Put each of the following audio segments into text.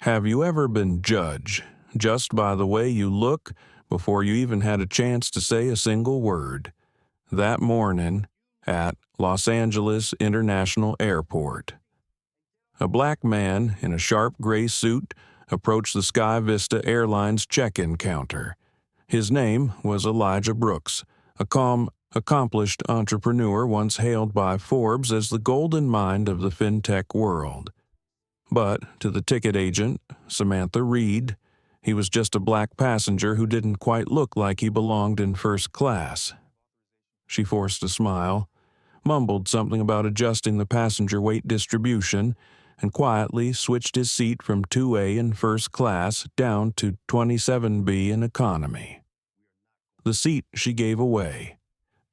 Have you ever been judged just by the way you look before you even had a chance to say a single word? That morning at Los Angeles International Airport. A black man in a sharp gray suit approached the Sky Vista Airlines check-in counter. His name was Elijah Brooks, a calm, accomplished entrepreneur once hailed by Forbes as the golden mind of the fintech world. But to the ticket agent, Samantha Reed, he was just a black passenger who didn't quite look like he belonged in first class. She forced a smile, mumbled something about adjusting the passenger weight distribution, and quietly switched his seat from 2A in first class down to 27B in economy. The seat she gave away,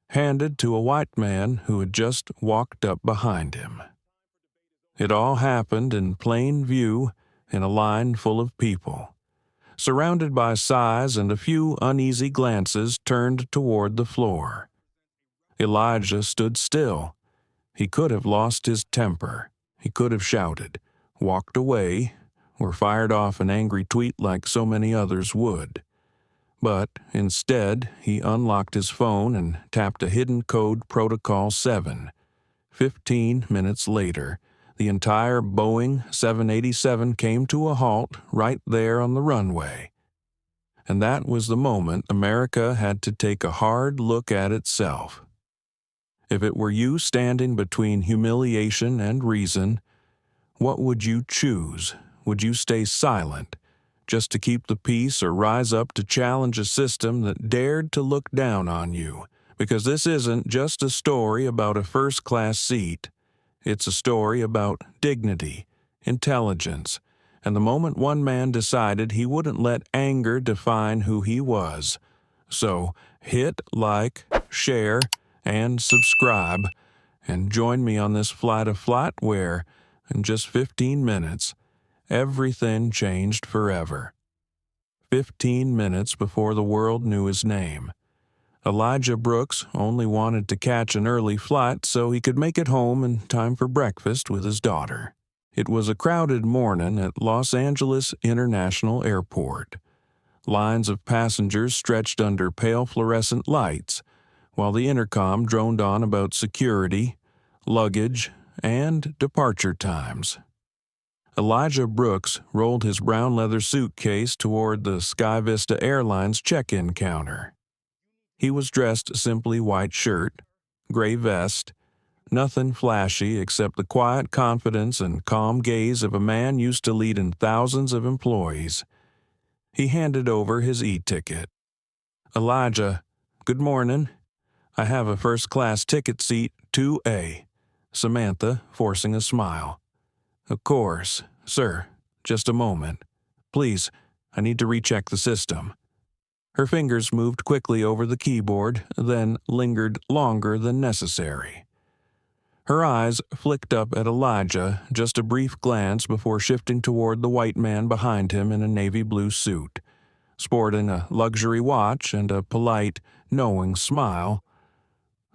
handed to a white man who had just walked up behind him. It all happened in plain view in a line full of people, surrounded by sighs and a few uneasy glances turned toward the floor. Elijah stood still. He could have lost his temper. He could have shouted, walked away, or fired off an angry tweet like so many others would. But instead, he unlocked his phone and tapped a hidden code Protocol 7. 15 minutes later, the entire Boeing 787 came to a halt right there on the runway. And that was the moment America had to take a hard look at itself. If it were you standing between humiliation and reason, what would you choose? Would you stay silent, just to keep the peace, or rise up to challenge a system that dared to look down on you? Because this isn't just a story about a first-class seat. It's a story about dignity, intelligence, and the moment one man decided he wouldn't let anger define who he was. So hit like, share, and subscribe, and join me on this flight of flight where, in just 15 minutes, everything changed forever. 15 minutes before the world knew his name. Elijah Brooks only wanted to catch an early flight so he could make it home in time for breakfast with his daughter. It was a crowded morning at Los Angeles International Airport. Lines of passengers stretched under pale fluorescent lights, while the intercom droned on about security, luggage, and departure times. Elijah Brooks rolled his brown leather suitcase toward the Sky Vista Airlines check-in counter. He was dressed simply white shirt, gray vest, nothing flashy except the quiet confidence and calm gaze of a man used to leading thousands of employees. He handed over his e-ticket. "Elijah, good morning. I have a first-class ticket seat 2A. Samantha, forcing a smile. "Of course, sir. Just a moment. Please, I need to recheck the system." Her fingers moved quickly over the keyboard, then lingered longer than necessary. Her eyes flicked up at Elijah, just a brief glance before shifting toward the white man behind him in a navy blue suit, sporting a luxury watch and a polite, knowing smile.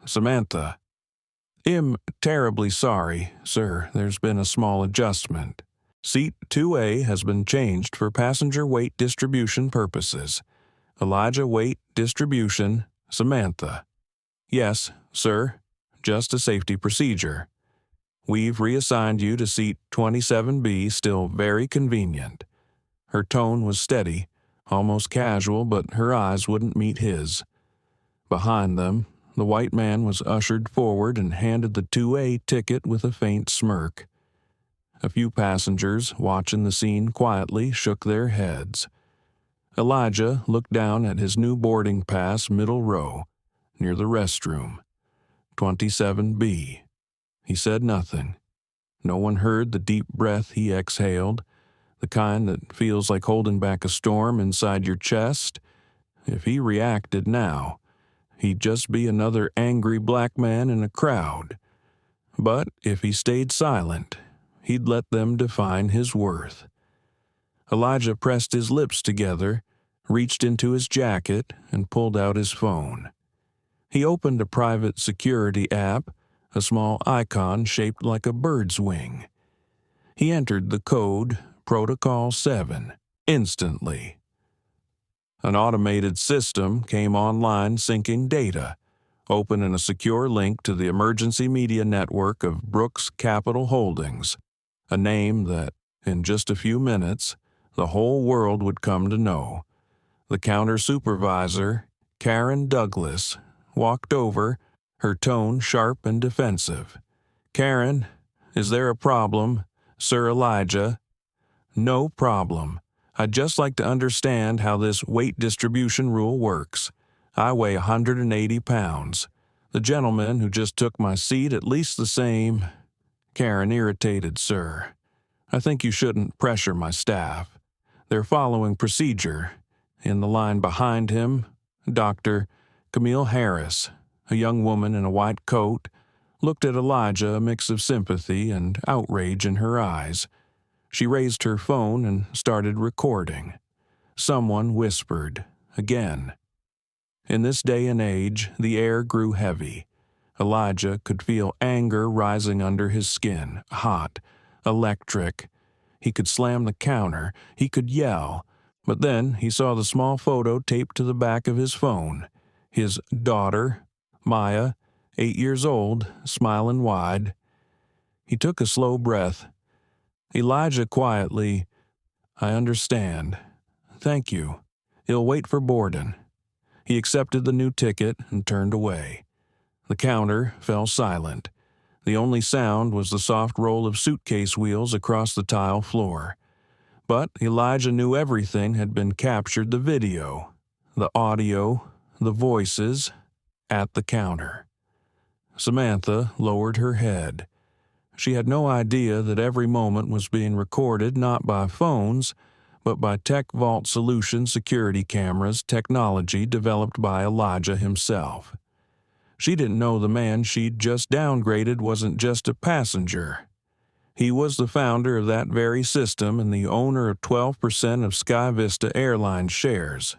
"Samantha, I'm terribly sorry, sir. There's been a small adjustment. Seat 2A has been changed for passenger weight distribution purposes. Elijah weight distribution, Samantha." "Yes, sir. Just a safety procedure. We've reassigned you to seat 27B, still very convenient." Her tone was steady, almost casual, but her eyes wouldn't meet his. Behind them, the white man was ushered forward and handed the 2A ticket with a faint smirk. A few passengers, watching the scene quietly, shook their heads. Elijah looked down at his new boarding pass middle row, near the restroom. 27B. He said nothing. No one heard the deep breath he exhaled, the kind that feels like holding back a storm inside your chest. If he reacted now, he'd just be another angry black man in a crowd. But if he stayed silent, he'd let them define his worth. Elijah pressed his lips together, reached into his jacket, and pulled out his phone. He opened a private security app, a small icon shaped like a bird's wing. He entered the code, Protocol 7, instantly. An automated system came online syncing data, opening a secure link to the emergency media network of Brooks Capital Holdings, a name that, in just a few minutes, the whole world would come to know. The counter supervisor, Karen Douglas, walked over, her tone sharp and defensive. "Karen, is there a problem? Sir Elijah?" "No problem. I'd just like to understand how this weight distribution rule works. I weigh 180 pounds. The gentleman who just took my seat at least the same." Karen irritated, "Sir, I think you shouldn't pressure my staff. They're following procedure." In the line behind him, Dr. Camille Harris, a young woman in a white coat, looked at Elijah, a mix of sympathy and outrage in her eyes. She raised her phone and started recording. Someone whispered, again. In this day and age, the air grew heavy. Elijah could feel anger rising under his skin, hot, electric. He could slam the counter, he could yell, but then he saw the small photo taped to the back of his phone. His daughter, Maya, 8 years old, smiling wide. He took a slow breath. Elijah quietly, "I understand. Thank you. He'll wait for Borden." He accepted the new ticket and turned away. The counter fell silent. The only sound was the soft roll of suitcase wheels across the tile floor. But Elijah knew everything had been captured: the video, the audio, the voices, at the counter. Samantha lowered her head. She had no idea that every moment was being recorded not by phones, but by Tech Vault Solution security cameras, technology developed by Elijah himself. She didn't know the man she'd just downgraded wasn't just a passenger. He was the founder of that very system and the owner of 12% of Sky Vista Airlines shares.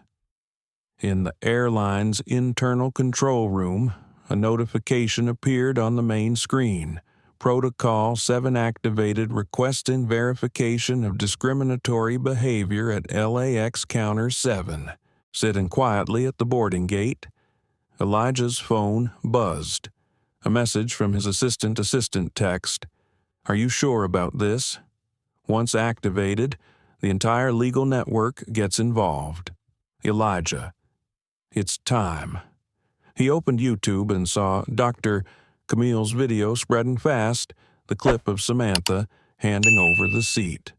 In the airline's internal control room, a notification appeared on the main screen. Protocol 7 activated, requesting verification of discriminatory behavior at LAX Counter 7. Sitting quietly at the boarding gate, Elijah's phone buzzed. A message from his assistant text, "Are you sure about this?" Once activated, the entire legal network gets involved. Elijah. It's time. He opened YouTube and saw Dr. Camille's video spreading fast, the clip of Samantha handing over the seat.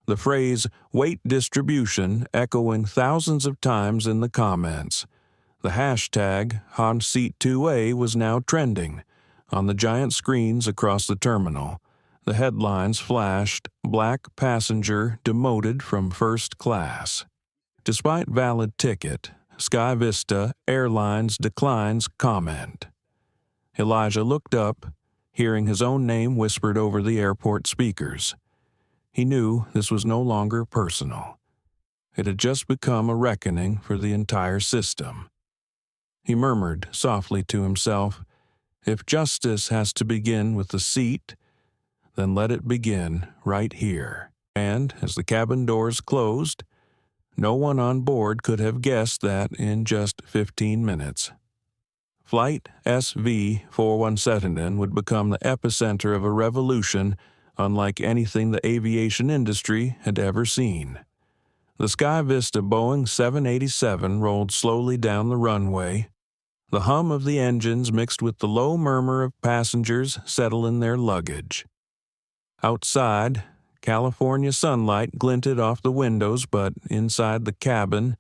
The phrase weight distribution echoing thousands of times in the comments. The hashtag Hot Seat 2A was now trending. On the giant screens across the terminal, the headlines flashed, "Black passenger demoted from first class." Despite valid ticket, Sky Vista Airlines declines comment. Elijah looked up, hearing his own name whispered over the airport speakers. He knew this was no longer personal. It had just become a reckoning for the entire system. He murmured softly to himself, "If justice has to begin with the seat, then let it begin right here." And as the cabin doors closed, no one on board could have guessed that in just 15 minutes. Flight SV-417 would become the epicenter of a revolution unlike anything the aviation industry had ever seen. The Sky Vista Boeing 787 rolled slowly down the runway. The hum of the engines mixed with the low murmur of passengers settling their luggage. Outside, California sunlight glinted off the windows, but inside the cabin,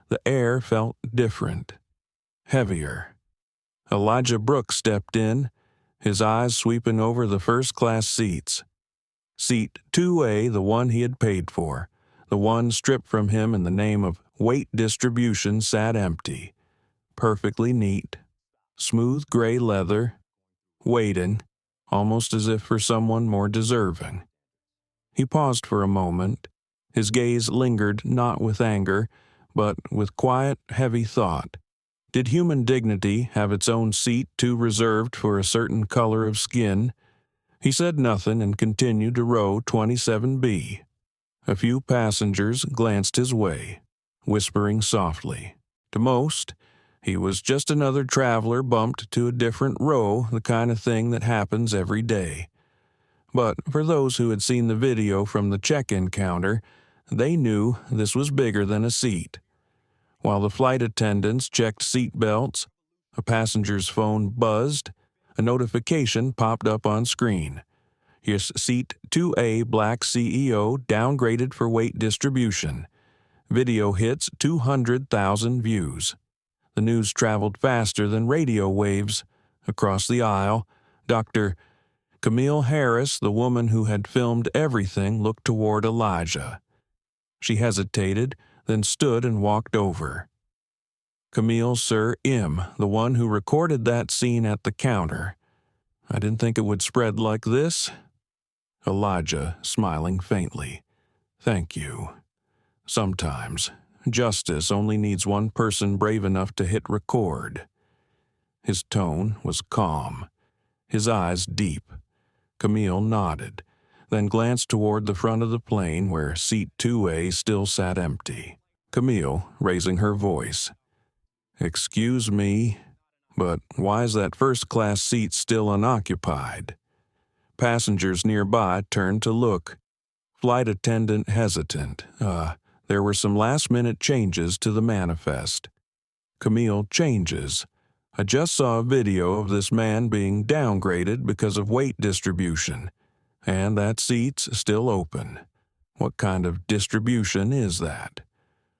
the air felt different, heavier. Elijah Brooks stepped in, his eyes sweeping over the first-class seats. Seat 2A, the one he had paid for, the one stripped from him in the name of weight distribution, sat empty, perfectly neat, smooth gray leather, waiting, almost as if for someone more deserving. He paused for a moment. His gaze lingered not with anger, but with quiet, heavy thought. Did human dignity have its own seat too reserved for a certain color of skin? He said nothing and continued to row 27B. A few passengers glanced his way, whispering softly. To most, he was just another traveler bumped to a different row, the kind of thing that happens every day. But for those who had seen the video from the check-in counter, they knew this was bigger than a seat. While the flight attendants checked seat belts, a passenger's phone buzzed. A notification popped up on screen. His seat 2A black CEO downgraded for weight distribution. Video hits 200,000 views. The news traveled faster than radio waves. Across the aisle, Dr. Camille Harris, the woman who had filmed everything, looked toward Elijah. She hesitated, then stood and walked over. Camille, Sir M., the one who recorded that scene at the counter. I didn't think it would spread like this. Elijah, smiling faintly. Thank you. Sometimes, justice only needs one person brave enough to hit record. His tone was calm, his eyes deep. Camille nodded, then glanced toward the front of the plane where seat 2A still sat empty. Camille, raising her voice. Excuse me, but why is that first-class seat still unoccupied? Passengers nearby turned to look. Flight attendant hesitant. There were some last-minute changes to the manifest. Camille changes. I just saw a video of this man being downgraded because of weight distribution, and that seat's still open. What kind of distribution is that?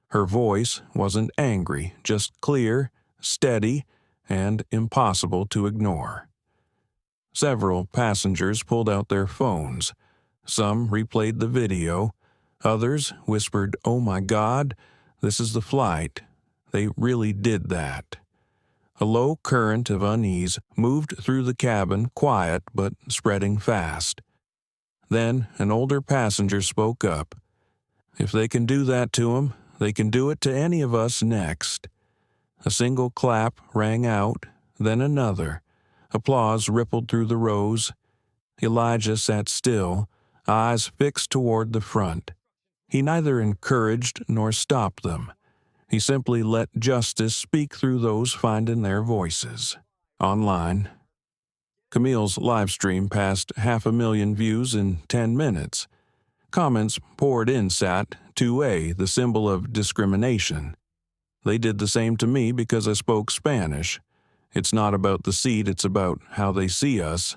Her voice wasn't angry, just clear, steady, and impossible to ignore. Several passengers pulled out their phones. Some replayed the video. Others whispered, "Oh my God, this is the flight. They really did that." A low current of unease moved through the cabin, quiet but spreading fast. Then an older passenger spoke up. If they can do that to him, they can do it to any of us next. A single clap rang out, then another. Applause rippled through the rows. Elijah sat still, eyes fixed toward the front. He neither encouraged nor stopped them. He simply let justice speak through those finding their voices. Online, Camille's live stream passed 500,000 views in 10 minutes. Comments poured in. Sat 2A, the symbol of discrimination. They did the same to me because I spoke Spanish. It's not about the seat, it's about how they see us.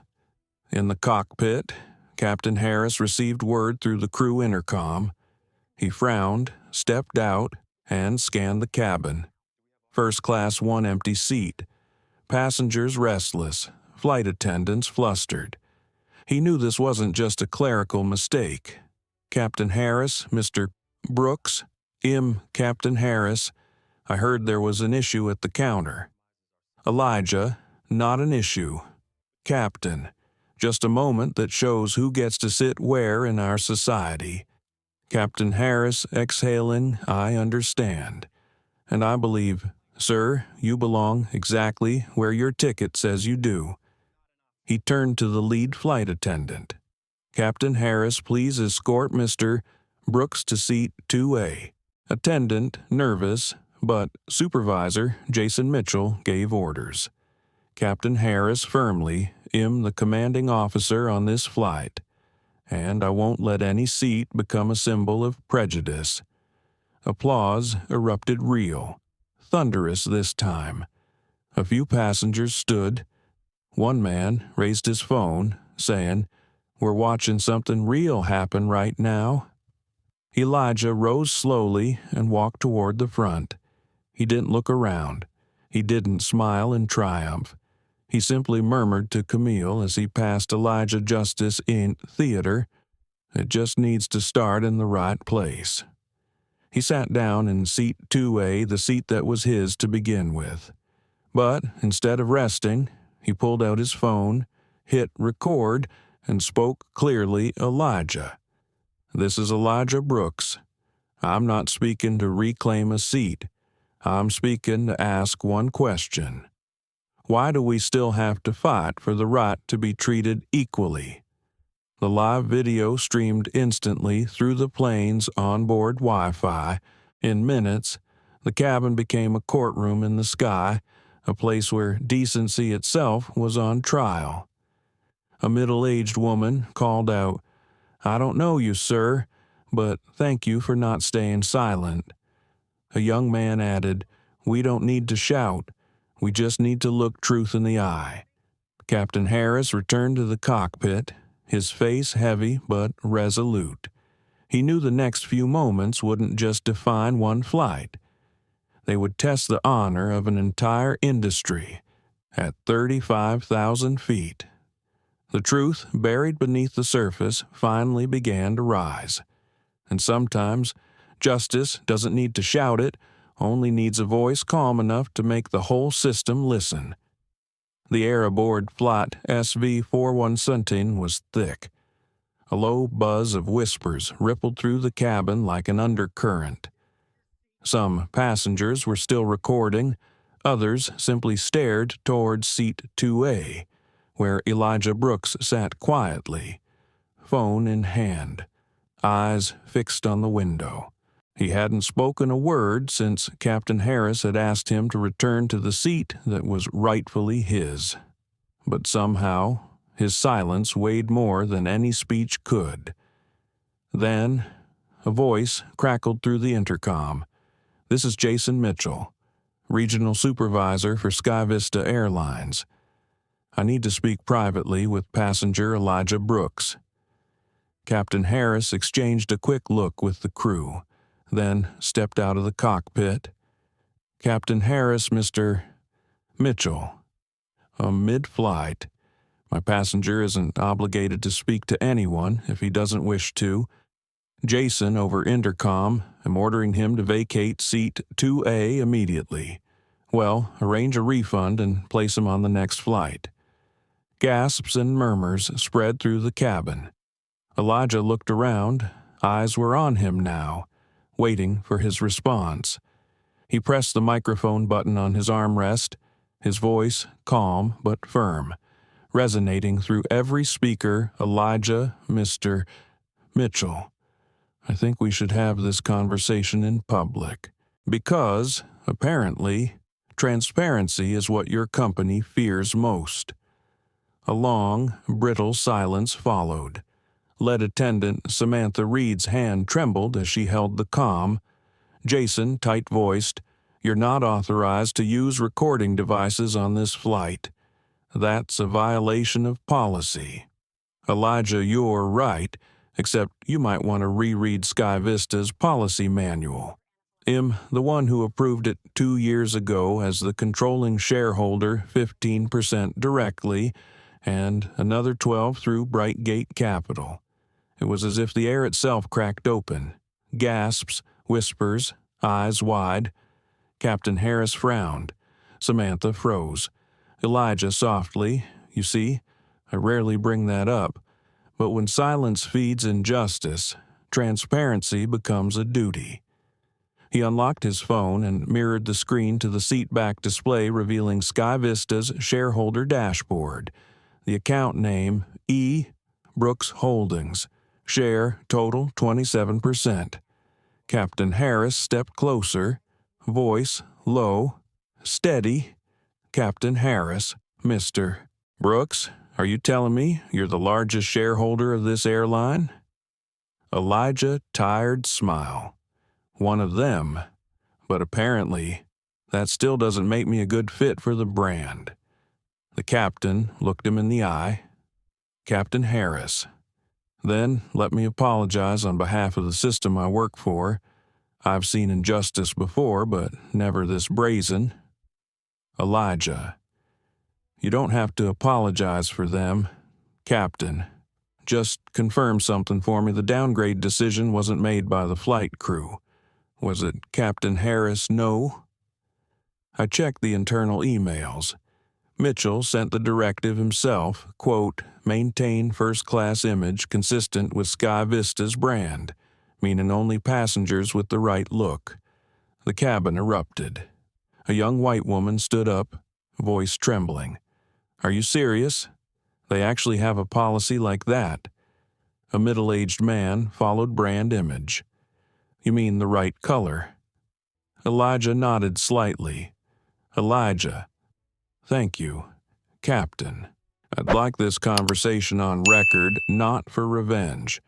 In the cockpit, Captain Harris received word through the crew intercom. He frowned, stepped out, and scanned the cabin. First class, one empty seat. Passengers restless, flight attendants flustered. He knew this wasn't just a clerical mistake. Captain Harris, Mr. Brooks, Captain Harris, I heard there was an issue at the counter. Elijah, not an issue. Captain, just a moment that shows who gets to sit where in our society. Captain Harris, exhaling, I understand. And I believe, sir, you belong exactly where your ticket says you do. He turned to the lead flight attendant. Captain Harris, please escort Mr. Brooks to seat 2A. Attendant, nervous, but Supervisor Jason Mitchell gave orders. Captain Harris firmly, the commanding officer on this flight, and I won't let any seat become a symbol of prejudice. Applause erupted real, thunderous this time. A few passengers stood. One man raised his phone, saying, "We're watching something real happen right now." Elijah rose slowly and walked toward the front. He didn't look around. He didn't smile in triumph. He simply murmured to Camille as he passed Elijah Justice in theater, "It just needs to start in the right place." He sat down in seat 2A, the seat that was his to begin with. But instead of resting, he pulled out his phone, hit record, and spoke clearly. Elijah. This is Elijah Brooks. I'm not speaking to reclaim a seat. I'm speaking to ask one question. Why do we still have to fight for the right to be treated equally? The live video streamed instantly through the plane's onboard Wi-Fi. In minutes, the cabin became a courtroom in the sky, a place where decency itself was on trial. A middle-aged woman called out, "I don't know you, sir, but thank you for not staying silent." A young man added, "We don't need to shout. We just need to look truth in the eye." Captain Harris returned to the cockpit, his face heavy but resolute. He knew the next few moments wouldn't just define one flight. They would test the honor of an entire industry at 35,000 feet. The truth, buried beneath the surface, finally began to rise. And sometimes, justice doesn't need to shout it, only needs a voice calm enough to make the whole system listen. The air aboard Flight SV-41 was thick. A low buzz of whispers rippled through the cabin like an undercurrent. Some passengers were still recording, others simply stared toward seat 2A, where Elijah Brooks sat quietly, phone in hand, eyes fixed on the window. He hadn't spoken a word since Captain Harris had asked him to return to the seat that was rightfully his. But somehow, his silence weighed more than any speech could. Then, a voice crackled through the intercom. "This is Jason Mitchell, Regional Supervisor for Sky Vista Airlines. I need to speak privately with passenger Elijah Brooks." Captain Harris exchanged a quick look with the crew, then stepped out of the cockpit. "Captain Harris, Mr. Mitchell. Mid-flight. My passenger isn't obligated to speak to anyone if he doesn't wish to. Jason, over intercom, am ordering him to vacate seat 2A immediately. Well, arrange a refund and place him on the next flight." Gasps and murmurs spread through the cabin. Elijah looked around. Eyes were on him now, waiting for his response. He pressed the microphone button on his armrest, his voice calm but firm, resonating through every speaker. "Elijah, Mr. Mitchell, I think we should have this conversation in public. Because, apparently, transparency is what your company fears most." A long, brittle silence followed. Lead attendant Samantha Reed's hand trembled as she held the comm. Jason, tight-voiced, "You're not authorized to use recording devices on this flight. That's a violation of policy." "Elijah, you're right, except you might want to reread Sky Vista's policy manual. The one who approved it 2 years ago as the controlling shareholder 15% directly, and another 12 through Brightgate Capital." It was as if the air itself cracked open. Gasps, whispers, eyes wide. Captain Harris frowned. Samantha froze. Elijah softly, "You see, I rarely bring that up, but when silence feeds injustice, transparency becomes a duty." He unlocked his phone and mirrored the screen to the seatback display revealing Sky Vista's shareholder dashboard. The account name, E. Brooks Holdings. Share total 27%. Captain Harris stepped closer, voice low, steady. "Captain Harris, Mr. Brooks, are you telling me you're the largest shareholder of this airline?" Elijah tired smile. "One of them. But apparently, that still doesn't make me a good fit for the brand." The captain looked him in the eye. "Captain Harris, then let me apologize on behalf of the system I work for. I've seen injustice before, but never this brazen." "Elijah, you don't have to apologize for them. Captain, just confirm something for me. The downgrade decision wasn't made by the flight crew. Was it Captain Harris? No?" I checked the internal emails. Mitchell sent the directive himself, quote, "Maintain first-class image consistent with Sky Vista's brand, meaning only passengers with the right look." The cabin erupted. A young white woman stood up, voice trembling. "Are you serious? They actually have a policy like that?" A middle-aged man followed brand image. You mean the right color? Elijah nodded slightly. Elijah. Thank you, Captain. I'd like this conversation on record, not for revenge,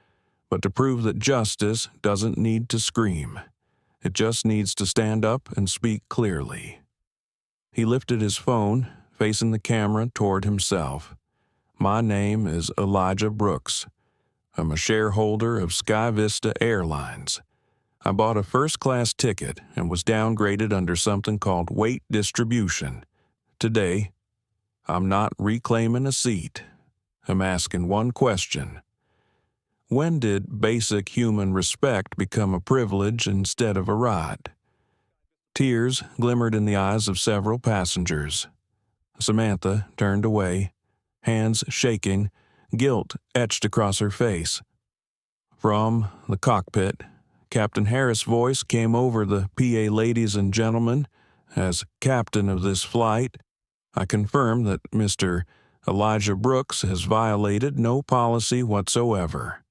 but to prove that justice doesn't need to scream. It just needs to stand up and speak clearly. He lifted his phone, facing the camera toward himself. My name is Elijah Brooks. I'm a shareholder of Sky Vista Airlines. I bought a first-class ticket and was downgraded under something called weight distribution. Today, I'm not reclaiming a seat. I'm asking one question. When did basic human respect become a privilege instead of a right? Tears glimmered in the eyes of several passengers. Samantha turned away, hands shaking, guilt etched across her face. From the cockpit, Captain Harris' voice came over the PA. Ladies and gentlemen, as captain of this flight, I confirm that Mr. Elijah Brooks has violated no policy whatsoever.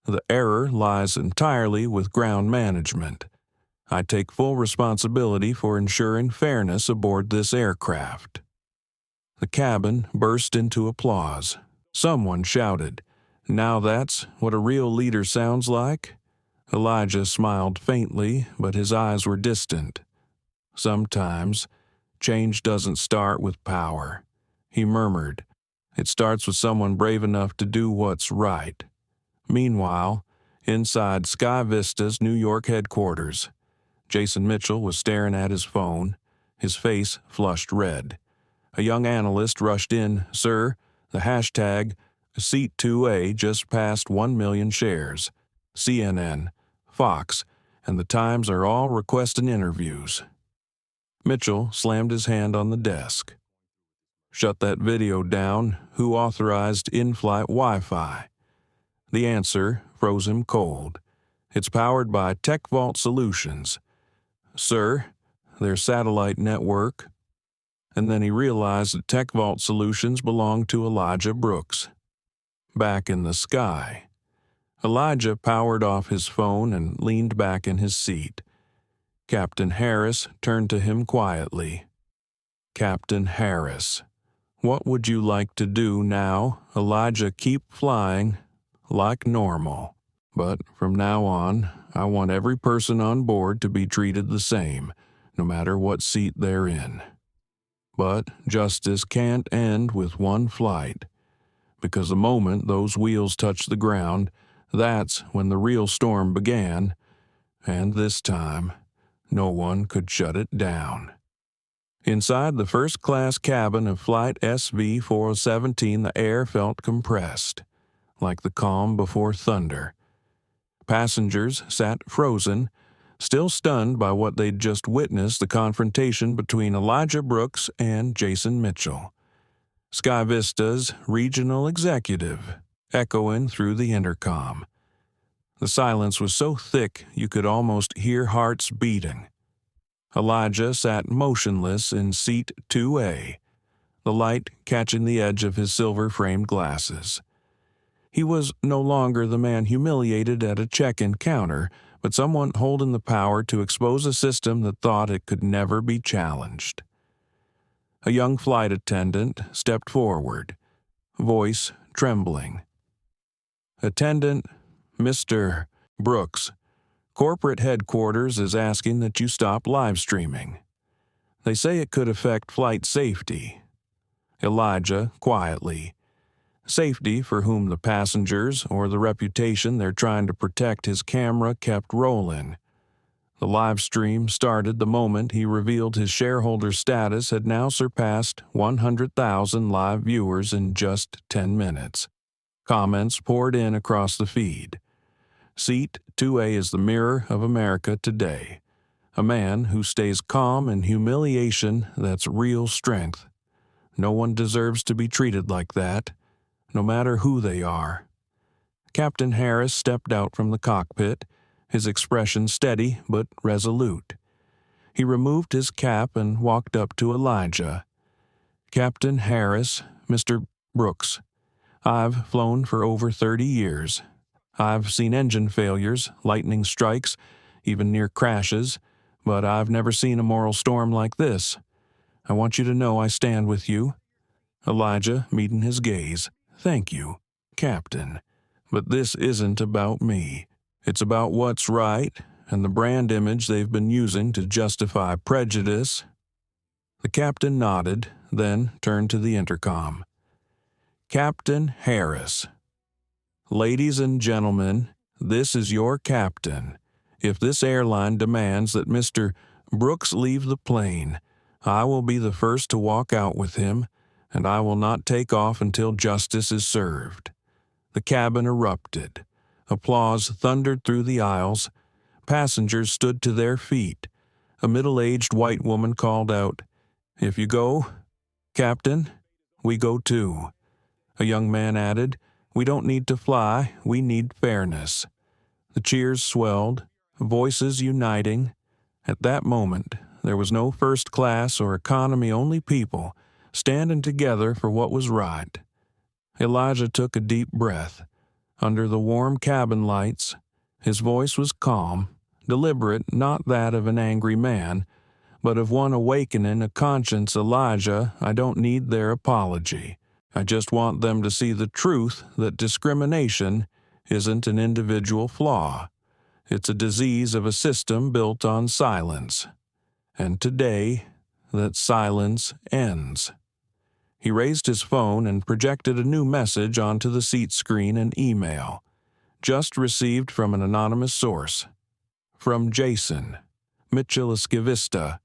The error lies entirely with ground management. I take full responsibility for ensuring fairness aboard this aircraft. The cabin burst into applause. Someone shouted, "Now that's what a real leader sounds like?" Elijah smiled faintly, but his eyes were distant. Sometimes, change doesn't start with power, he murmured. It starts with someone brave enough to do what's right. Meanwhile, inside Sky Vista's New York headquarters, Jason Mitchell was staring at his phone, his face flushed red. A young analyst rushed in. "Sir, the hashtag Seat 2A just passed 1 million shares. CNN, Fox, and the Times are all requesting interviews." Mitchell slammed his hand on the desk. "Shut that video down. Who authorized in-flight Wi-Fi?" The answer froze him cold. "It's powered by Tech Vault Solutions." "Sir, their satellite network." And then he realized that Tech Vault Solutions belonged to Elijah Brooks. Back in the sky, Elijah powered off his phone and leaned back in his seat. Captain Harris turned to him quietly. "Captain Harris, what would you like to do now, Elijah? Keep flying like normal. But from now on, I want every person on board to be treated the same, no matter what seat they're in. But justice can't end with one flight, because the moment those wheels touch the ground, that's when the real storm began, and this time, no one could shut it down." Inside the first-class cabin of Flight SV-4017, the air felt compressed, like the calm before thunder. Passengers sat frozen, still stunned by what they'd just witnessed, the confrontation between Elijah Brooks and Jason Mitchell. Sky Vista's regional executive, echoing through the intercom. The silence was so thick you could almost hear hearts beating. Elijah sat motionless in seat 2A, the light catching the edge of his silver-framed glasses. He was no longer the man humiliated at a check-in counter, but someone holding the power to expose a system that thought it could never be challenged. A young flight attendant stepped forward, voice trembling. "Attendant, Mr. Brooks, corporate headquarters is asking that you stop live streaming. They say it could affect flight safety." Elijah quietly. Safety for whom? The passengers or the reputation they're trying to protect? His camera kept rolling. The live stream started the moment he revealed his shareholder status had now surpassed 100,000 live viewers in just 10 minutes. Comments poured in across the feed. Seat 2A is the mirror of America today. A man who stays calm in humiliation, that's real strength. No one deserves to be treated like that, no matter who they are. Captain Harris stepped out from the cockpit, his expression steady but resolute. He removed his cap and walked up to Elijah. "Captain Harris, Mr. Brooks, I've flown for over 30 years. I've seen engine failures, lightning strikes, even near crashes, but I've never seen a moral storm like this. I want you to know I stand with you." Elijah, meeting his gaze. "Thank you, Captain. But this isn't about me. It's about what's right and the brand image they've been using to justify prejudice." The captain nodded, then turned to the intercom. "Captain Harris. Ladies and gentlemen, this is your captain. If this airline demands that Mr. Brooks leave the plane, I will be the first to walk out with him, and I will not take off until justice is served." The cabin erupted. Applause thundered through the aisles. Passengers stood to their feet. A middle-aged white woman called out, "If you go, Captain, we go too." A young man added, "We don't need to fly, we need fairness." The cheers swelled, voices uniting. At that moment, there was no first class or economy, only people, standing together for what was right. Elijah took a deep breath. Under the warm cabin lights, his voice was calm, deliberate, not that of an angry man, but of one awakening a conscience. "Elijah, I don't need their apology. I just want them to see the truth that discrimination isn't an individual flaw. It's a disease of a system built on silence. And today, that silence ends." He raised his phone and projected a new message onto the seat screen, an email, just received from an anonymous source. From Jason, Mitchell Esquivista.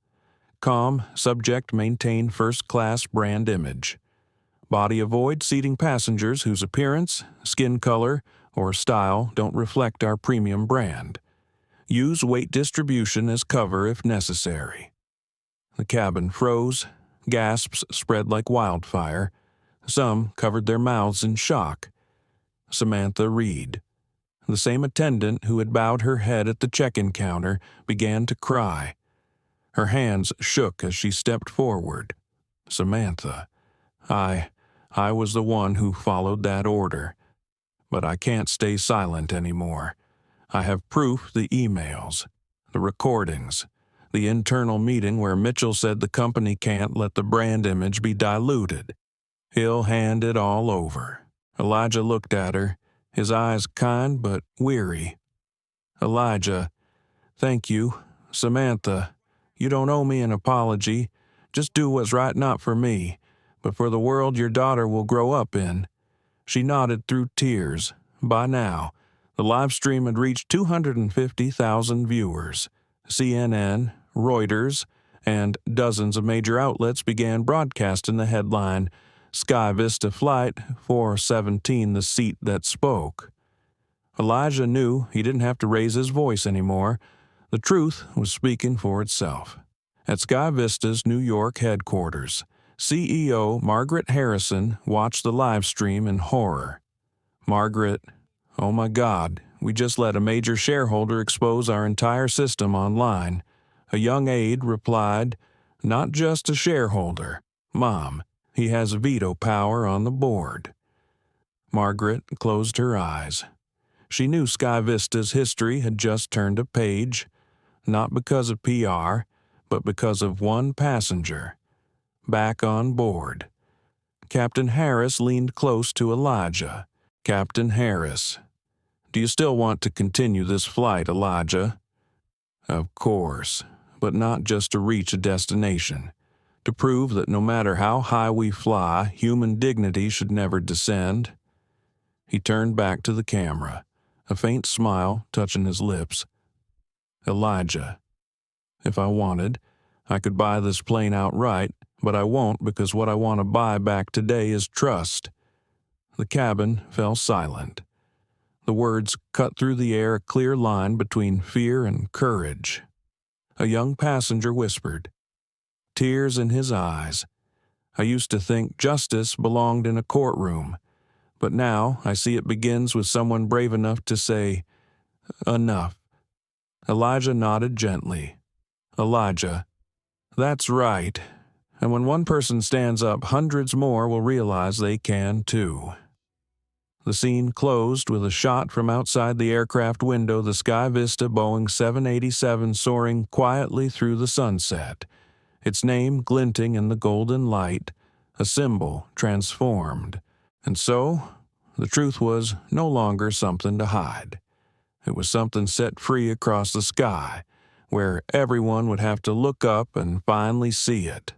Calm, subject maintain first-class brand image. Body avoid seating passengers whose appearance, skin color, or style don't reflect our premium brand. Use weight distribution as cover if necessary. The cabin froze. Gasps spread like wildfire. Some covered their mouths in shock. Samantha Reed, the same attendant who had bowed her head at the check-in counter, began to cry. Her hands shook as she stepped forward. "Samantha, I was the one who followed that order. But I can't stay silent anymore. I have proof, the emails, the recordings, the internal meeting where Mitchell said the company can't let the brand image be diluted. He'll hand it all over." Elijah looked at her, his eyes kind but weary. "Elijah, thank you. Samantha, you don't owe me an apology. Just do what's right not for me, but for the world your daughter will grow up in." She nodded through tears. By now, the live stream had reached 250,000 viewers. CNN, Reuters, and dozens of major outlets began broadcasting the headline, "Sky Vista Flight 417, the seat that spoke." Elijah knew he didn't have to raise his voice anymore. The truth was speaking for itself. At Sky Vista's New York headquarters, CEO Margaret Harrison watched the live stream in horror. "Margaret, oh my God, we just let a major shareholder expose our entire system online." A young aide replied, "Not just a shareholder. Mom, he has veto power on the board." Margaret closed her eyes. She knew Sky Vista's history had just turned a page, not because of PR, but because of one passenger. Back on board. Captain Harris leaned close to Elijah. "Captain Harris, do you still want to continue this flight, Elijah?" "Of course, but not just to reach a destination. To prove that no matter how high we fly, human dignity should never descend." He turned back to the camera, a faint smile touching his lips. "Elijah, if I wanted, I could buy this plane outright, but I won't because what I want to buy back today is trust." The cabin fell silent. The words cut through the air, a clear line between fear and courage. A young passenger whispered, tears in his eyes, "I used to think justice belonged in a courtroom, but now I see it begins with someone brave enough to say, 'Enough.'" Elijah nodded gently. "Elijah, that's right. And when one person stands up, hundreds more will realize they can too." The scene closed with a shot from outside the aircraft window, the Sky Vista Boeing 787 soaring quietly through the sunset, its name glinting in the golden light, a symbol transformed. And so, the truth was no longer something to hide. It was something set free across the sky, where everyone would have to look up and finally see it.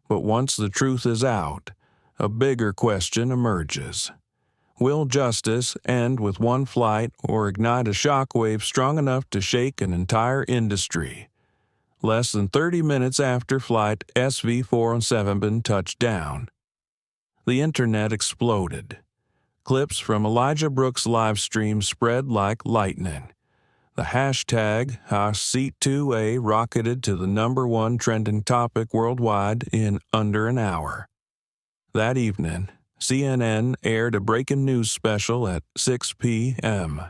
But once the truth is out, a bigger question emerges. Will justice end with one flight or ignite a shockwave strong enough to shake an entire industry? Less than 30 minutes after flight SV-407 touched down, the internet exploded. Clips from Elijah Brooks' live stream spread like lightning. The hashtag #HaSeat2A rocketed to the #1 trending topic worldwide in under an hour. That evening, CNN aired a breaking news special at 6 p.m.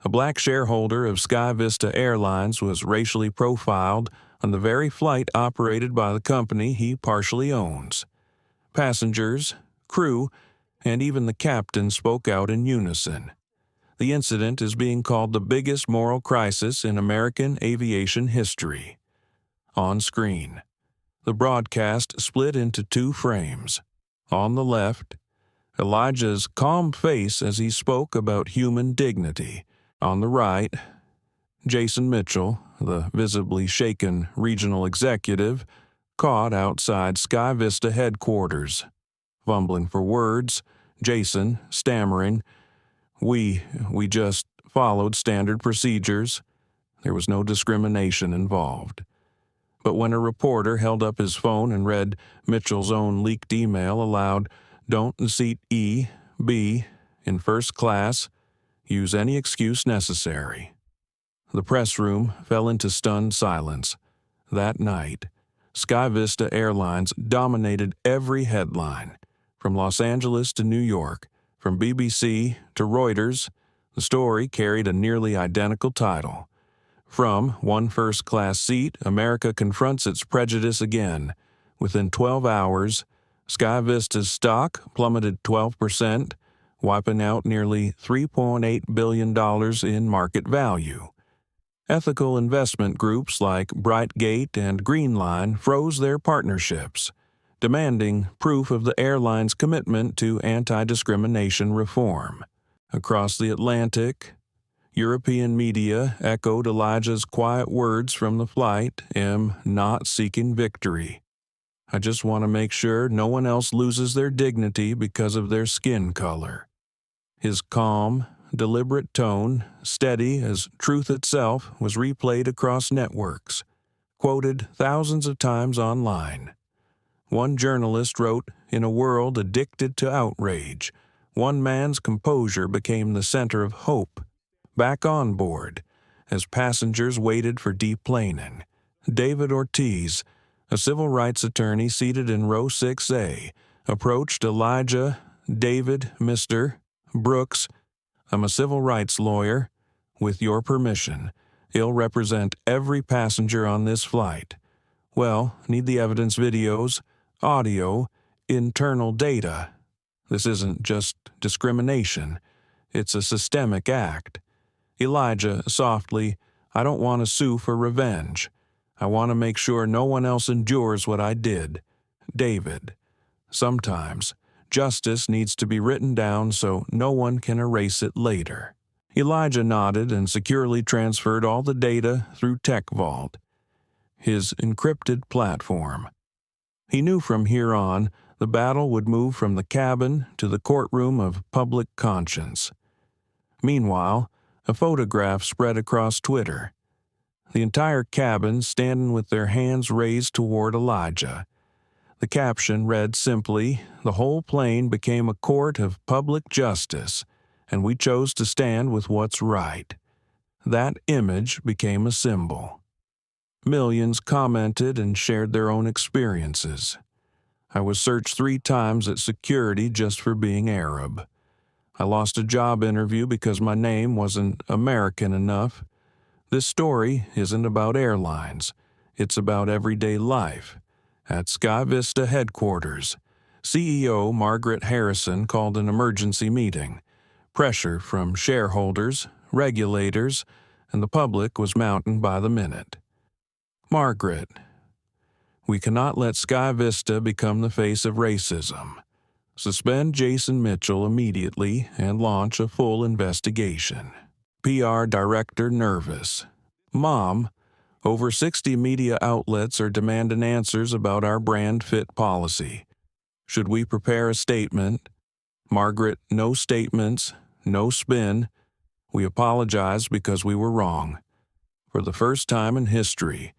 A black shareholder of Sky Vista Airlines was racially profiled on the very flight operated by the company he partially owns. Passengers, crew, and even the captain spoke out in unison. The incident is being called the biggest moral crisis in American aviation history. On screen, the broadcast split into two frames. On the left, Elijah's calm face as he spoke about human dignity. On the right, Jason Mitchell, the visibly shaken regional executive, caught outside Sky Vista headquarters. Fumbling for words, Jason stammering, We just followed standard procedures. There was no discrimination involved. But when a reporter held up his phone and read Mitchell's own leaked email aloud, "Don't seat E, B, in first class, use any excuse necessary." The press room fell into stunned silence. That night, Sky Vista Airlines dominated every headline. From Los Angeles to New York, from BBC to Reuters, the story carried a nearly identical title. From one first-class seat, America confronts its prejudice again. Within 12 hours, Sky Vista's stock plummeted 12%, wiping out nearly $3.8 billion in market value. Ethical investment groups like Brightgate and Greenline froze their partnerships, demanding proof of the airline's commitment to anti-discrimination reform. Across the Atlantic, European media echoed Elijah's quiet words from the flight, "Am not seeking victory. I just want to make sure no one else loses their dignity because of their skin color." His calm, deliberate tone, steady as truth itself, was replayed across networks, quoted thousands of times online. One journalist wrote, "In a world addicted to outrage, one man's composure became the center of hope. Back on board, as passengers waited for deplaning, David Ortiz, a civil rights attorney seated in row 6A, approached Elijah, David, Mr. Brooks, I'm a civil rights lawyer. With your permission, I'll represent every passenger on this flight. Well, need the evidence videos, audio, internal data. This isn't just discrimination. It's a systemic act." Elijah, softly, "I don't want to sue for revenge. I want to make sure no one else endures what I did." David, "Sometimes, justice needs to be written down so no one can erase it later." Elijah nodded and securely transferred all the data through TechVault, his encrypted platform. He knew from here on the battle would move from the cabin to the courtroom of public conscience. Meanwhile, a photograph spread across Twitter. The entire cabin standing with their hands raised toward Elijah. The caption read simply, "The whole plane became a court of public justice, and we chose to stand with what's right." That image became a symbol. Millions commented and shared their own experiences. I was searched 3 times at security just for being Arab. I lost a job interview because my name wasn't American enough. This story isn't about airlines. It's about everyday life. At Sky Vista headquarters, CEO Margaret Harrison called an emergency meeting. Pressure from shareholders, regulators, and the public was mounting by the minute. Margaret, we cannot let Sky Vista become the face of racism. Suspend Jason Mitchell immediately and launch a full investigation. PR director nervous. Mom, over 60 media outlets are demanding answers about our brand fit policy. Should we prepare a statement? Margaret, no statements, no spin. We apologize because we were wrong. For the first time in history,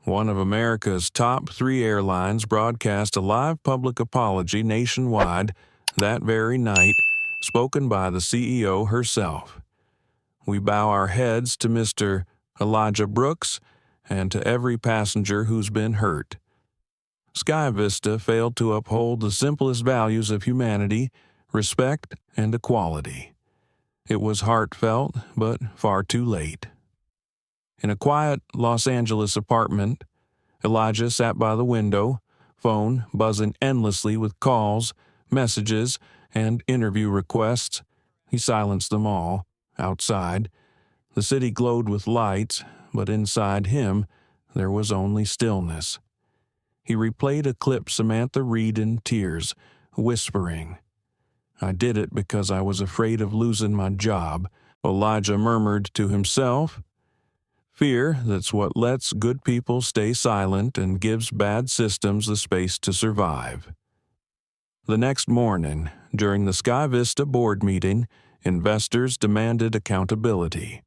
one of America's top 3 airlines broadcast a live public apology nationwide that very night, spoken by the CEO herself. We bow our heads to Mr. Elijah Brooks and to every passenger who's been hurt. Sky Vista failed to uphold the simplest values of humanity, respect, and equality. It was heartfelt, but far too late. In a quiet Los Angeles apartment, Elijah sat by the window, phone buzzing endlessly with calls, messages, and interview requests. He silenced them all. Outside, the city glowed with lights, but inside him, there was only stillness. He replayed a clip Samantha read in tears, whispering, "I did it because I was afraid of losing my job," Elijah murmured to himself. Fear, that's what lets good people stay silent and gives bad systems the space to survive. The next morning, during the Sky Vista board meeting, investors demanded accountability.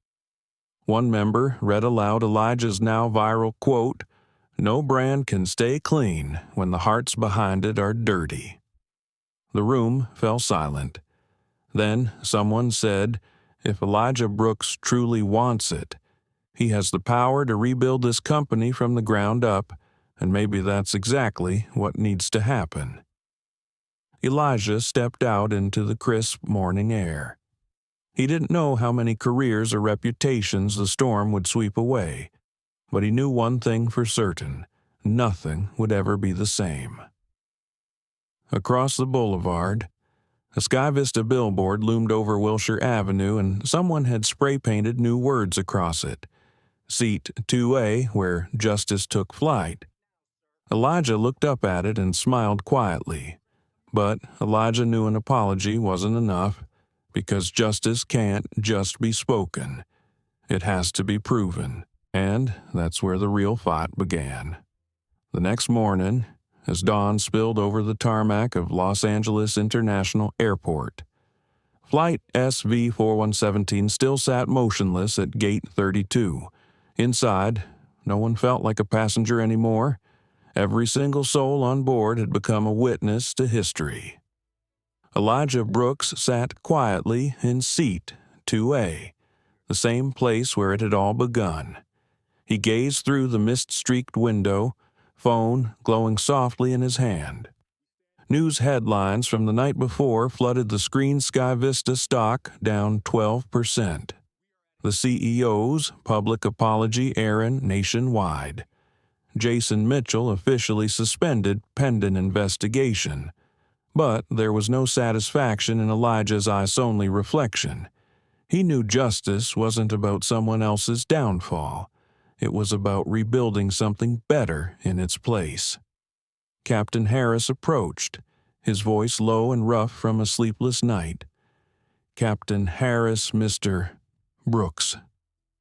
One member read aloud Elijah's now viral quote, "No brand can stay clean when the hearts behind it are dirty." The room fell silent. Then someone said, "If Elijah Brooks truly wants it, he has the power to rebuild this company from the ground up, and maybe that's exactly what needs to happen." Elijah stepped out into the crisp morning air. He didn't know how many careers or reputations the storm would sweep away, but he knew one thing for certain: nothing would ever be the same. Across the boulevard, a Sky Vista billboard loomed over Wilshire Avenue, and someone had spray-painted new words across it. Seat 2A, where justice took flight. Elijah looked up at it and smiled quietly. But Elijah knew an apology wasn't enough, because justice can't just be spoken. It has to be proven, and that's where the real fight began. The next morning, as dawn spilled over the tarmac of Los Angeles International Airport, Flight SV4117 still sat motionless at Gate 32. Inside, no one felt like a passenger anymore. Every single soul on board had become a witness to history. Elijah Brooks sat quietly in seat 2A, the same place where it had all begun. He gazed through the mist-streaked window, phone glowing softly in his hand. News headlines from the night before flooded the screen. Sky Vista stock down 12%. The CEO's public apology airing nationwide. Jason Mitchell officially suspended pending investigation. But there was no satisfaction in Elijah's eyes-only reflection. He knew justice wasn't about someone else's downfall. It was about rebuilding something better in its place. Captain Harris approached, his voice low and rough from a sleepless night. "Captain Harris, Mr. Brooks.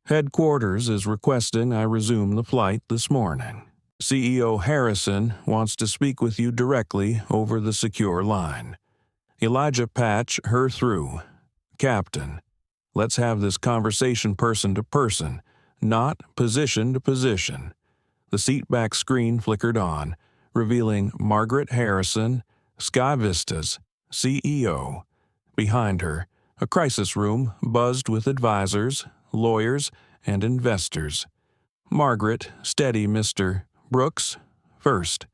Headquarters is requesting I resume the flight this morning. CEO Harrison wants to speak with you directly over the secure line." Elijah patched her through. "Captain, let's have this conversation person to person, not position to position." The seatback screen flickered on, revealing Margaret Harrison, Sky Vista's CEO. Behind her, a crisis room buzzed with advisors, lawyers, and investors. "Margaret, steady, Mr. Brooks. First,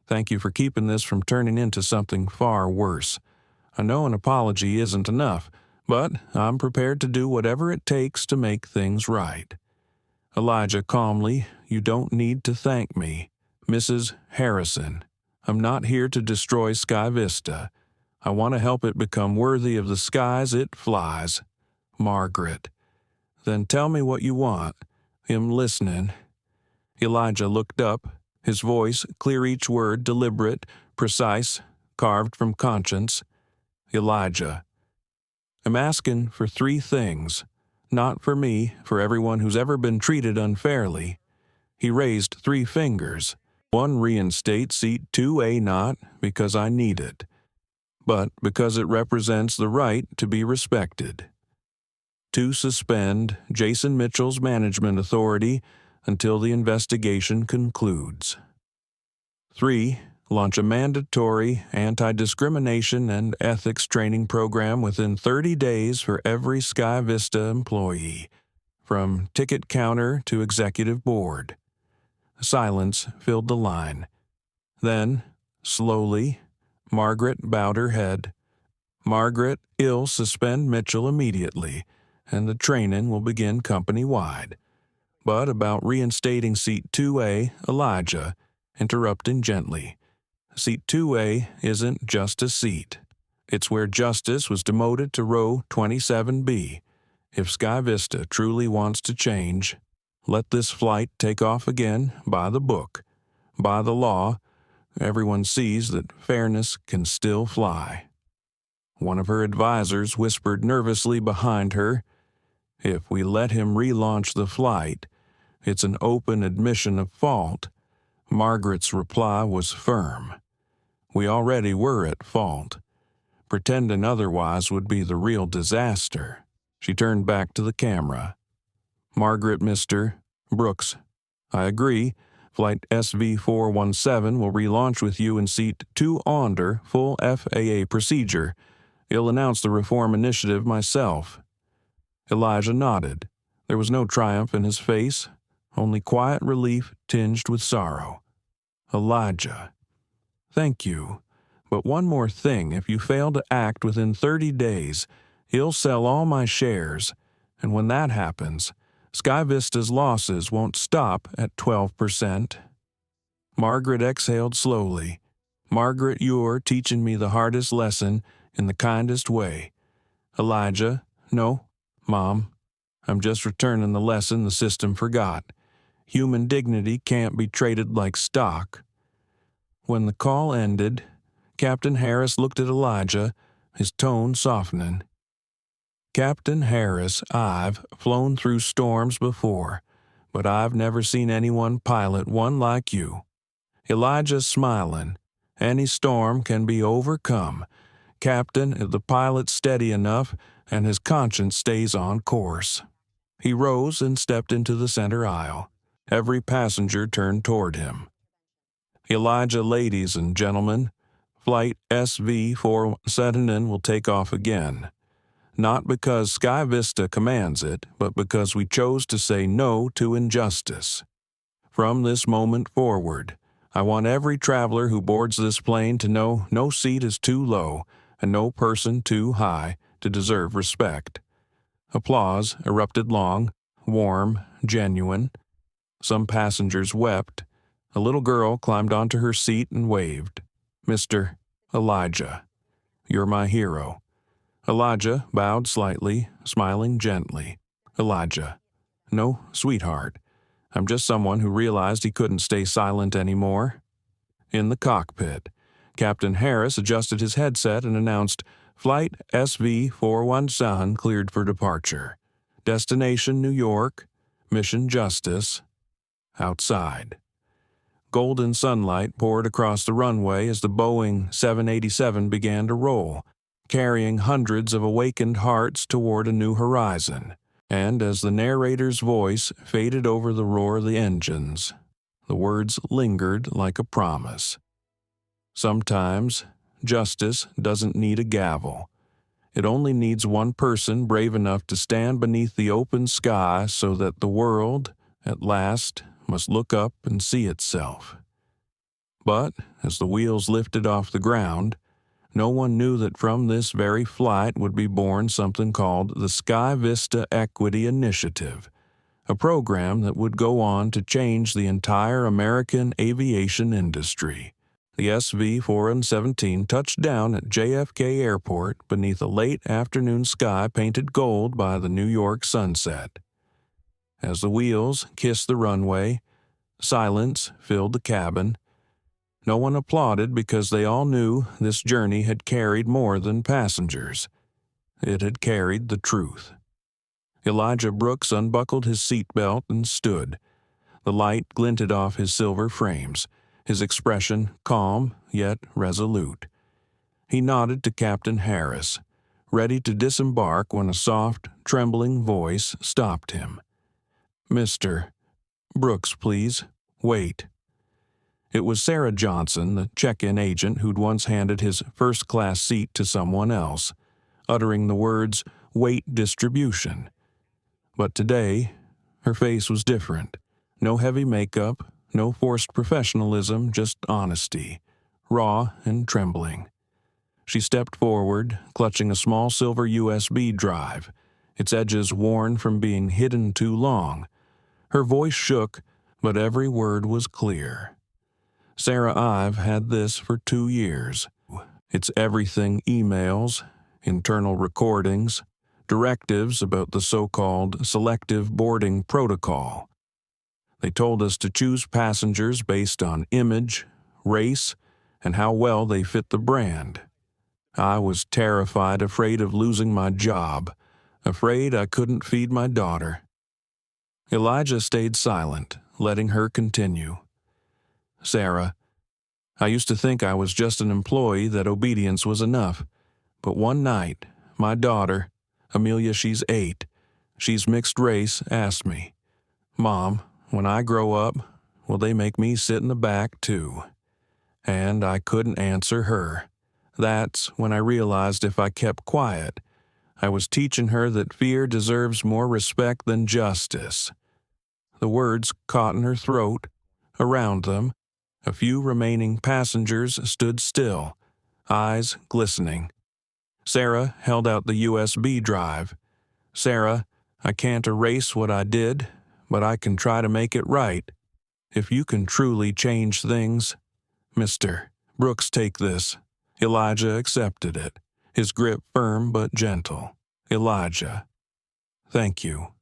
thank you for keeping this from turning into something far worse. I know an apology isn't enough, but I'm prepared to do whatever it takes to make things right." Elijah calmly, "You don't need to thank me. Mrs. Harrison, I'm not here to destroy Sky Vista. I want to help it become worthy of the skies it flies. Margaret. Then tell me what you want. Him listening. Elijah looked up, his voice clear each word, deliberate, precise, carved from conscience. Elijah. I'm asking for 3 things. Not for me, for everyone who's ever been treated unfairly. He raised 3 fingers. 1, reinstate seat 2A not because I need it, but because it represents the right to be respected. 2, suspend Jason Mitchell's management authority until the investigation concludes. 3, launch a mandatory anti-discrimination and ethics training program within 30 days for every Sky Vista employee, from ticket counter to executive board. Silence filled the line. Then, slowly, Margaret bowed her head. Margaret, you'll suspend Mitchell immediately, and the training will begin company-wide. But about reinstating seat 2A, Elijah, interrupting gently. Seat 2A isn't just a seat. It's where justice was demoted to row 27B. If Sky Vista truly wants to change, let this flight take off again by the book. By the law, everyone sees that fairness can still fly. One of her advisors whispered nervously behind her, "If we let him relaunch the flight, it's an open admission of fault." Margaret's reply was firm. We already were at fault. Pretending otherwise would be the real disaster. She turned back to the camera. Margaret, Mr. Brooks, I agree. Flight SV417 will relaunch with you in seat 2 under full FAA procedure. I'll announce the reform initiative myself. Elijah nodded. There was no triumph in his face, only quiet relief tinged with sorrow. Elijah. Thank you. But one more thing, if you fail to act within 30 days, he'll sell all my shares, and when that happens, Sky Vista's losses won't stop at 12%. Margaret exhaled slowly. Margaret, you're teaching me the hardest lesson in the kindest way. Elijah, no, Mom, I'm just returning the lesson the system forgot. Human dignity can't be traded like stock. When the call ended, Captain Harris looked at Elijah, his tone softening. Captain Harris, I've flown through storms before, but I've never seen anyone pilot one like you. Elijah's smiling. Any storm can be overcome. Captain, if the pilot's steady enough and his conscience stays on course. He rose and stepped into the center aisle. Every passenger turned toward him. Elijah, ladies and gentlemen, Flight SV417 will take off again. Not because Sky Vista commands it, but because we chose to say no to injustice. From this moment forward, I want every traveler who boards this plane to know no seat is too low and no person too high to deserve respect. Applause erupted long, warm, genuine. Some passengers wept. A little girl climbed onto her seat and waved. Mr. Elijah, you're my hero. Elijah bowed slightly, smiling gently. Elijah, no, sweetheart. I'm just someone who realized he couldn't stay silent anymore. In the cockpit, Captain Harris adjusted his headset and announced, Flight SV417 cleared for departure. Destination New York. Mission Justice. Outside. Golden sunlight poured across the runway as the Boeing 787 began to roll, carrying hundreds of awakened hearts toward a new horizon. And as the narrator's voice faded over the roar of the engines, the words lingered like a promise. Sometimes, justice doesn't need a gavel. It only needs one person brave enough to stand beneath the open sky so that the world, at last, must look up and see itself. But, as the wheels lifted off the ground, no one knew that from this very flight would be born something called the Sky Vista Equity Initiative, a program that would go on to change the entire American aviation industry. The SV-417 touched down at JFK Airport beneath a late afternoon sky painted gold by the New York sunset. As the wheels kissed the runway, silence filled the cabin. No one applauded because they all knew this journey had carried more than passengers. It had carried the truth. Elijah Brooks unbuckled his seatbelt and stood. The light glinted off his silver frames, his expression calm yet resolute. He nodded to Captain Harris, ready to disembark when a soft, trembling voice stopped him. "Mr. Brooks, please, wait." It was Sarah Johnson, the check-in agent who'd once handed his first-class seat to someone else, uttering the words, "weight distribution." But today, her face was different. No heavy makeup, no forced professionalism, just honesty, raw and trembling. She stepped forward, clutching a small silver USB drive, its edges worn from being hidden too long. Her voice shook, but every word was clear. "Sarah, I've had this for 2 years. It's everything: emails, internal recordings, directives about the so-called selective boarding protocol. They told us to choose passengers based on image, race, and how well they fit the brand. I was terrified, afraid of losing my job, afraid I couldn't feed my daughter." Elijah stayed silent, letting her continue. "Sarah, I used to think I was just an employee, that obedience was enough. But one night, my daughter, Amelia, she's 8, she's mixed race, asked me, 'Mom, when I grow up, will they make me sit in the back too?' And I couldn't answer her. That's when I realized if I kept quiet, I was teaching her that fear deserves more respect than justice." The words caught in her throat. Around them, a few remaining passengers stood still, eyes glistening. Sarah held out the USB drive. "Sarah, I can't erase what I did, but I can try to make it right. If you can truly change things." "Mr. Brooks, take this." Elijah accepted it, his grip firm but gentle. "Elijah." "Thank you."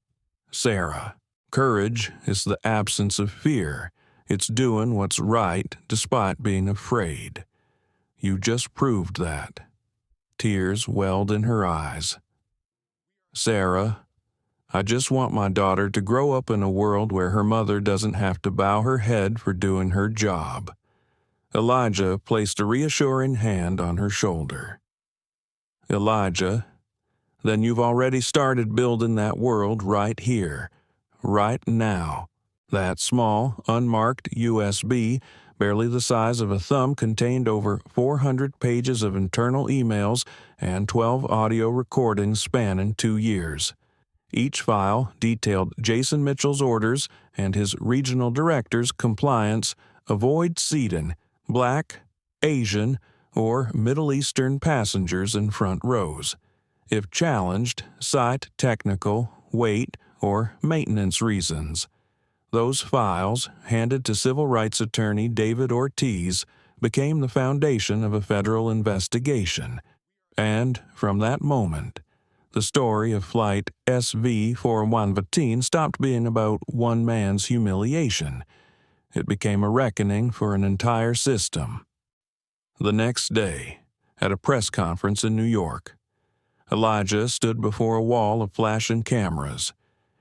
"Sarah, courage is the absence of fear. It's doing what's right despite being afraid. You just proved that." Tears welled in her eyes. "Sarah, I just want my daughter to grow up in a world where her mother doesn't have to bow her head for doing her job." Elijah placed a reassuring hand on her shoulder. "Elijah, then you've already started building that world right here, right now." That small, unmarked USB, barely the size of a thumb, contained over 400 pages of internal emails and 12 audio recordings spanning 2 years. Each file detailed Jason Mitchell's orders and his regional director's compliance: avoid seating Black, Asian, or Middle Eastern passengers in front rows. If challenged, cite technical, weight, or maintenance reasons. Those files, handed to civil rights attorney David Ortiz, became the foundation of a federal investigation. And from that moment, the story of Flight SV-417 stopped being about one man's humiliation. It became a reckoning for an entire system. The next day, at a press conference in New York, Elijah stood before a wall of flashing cameras.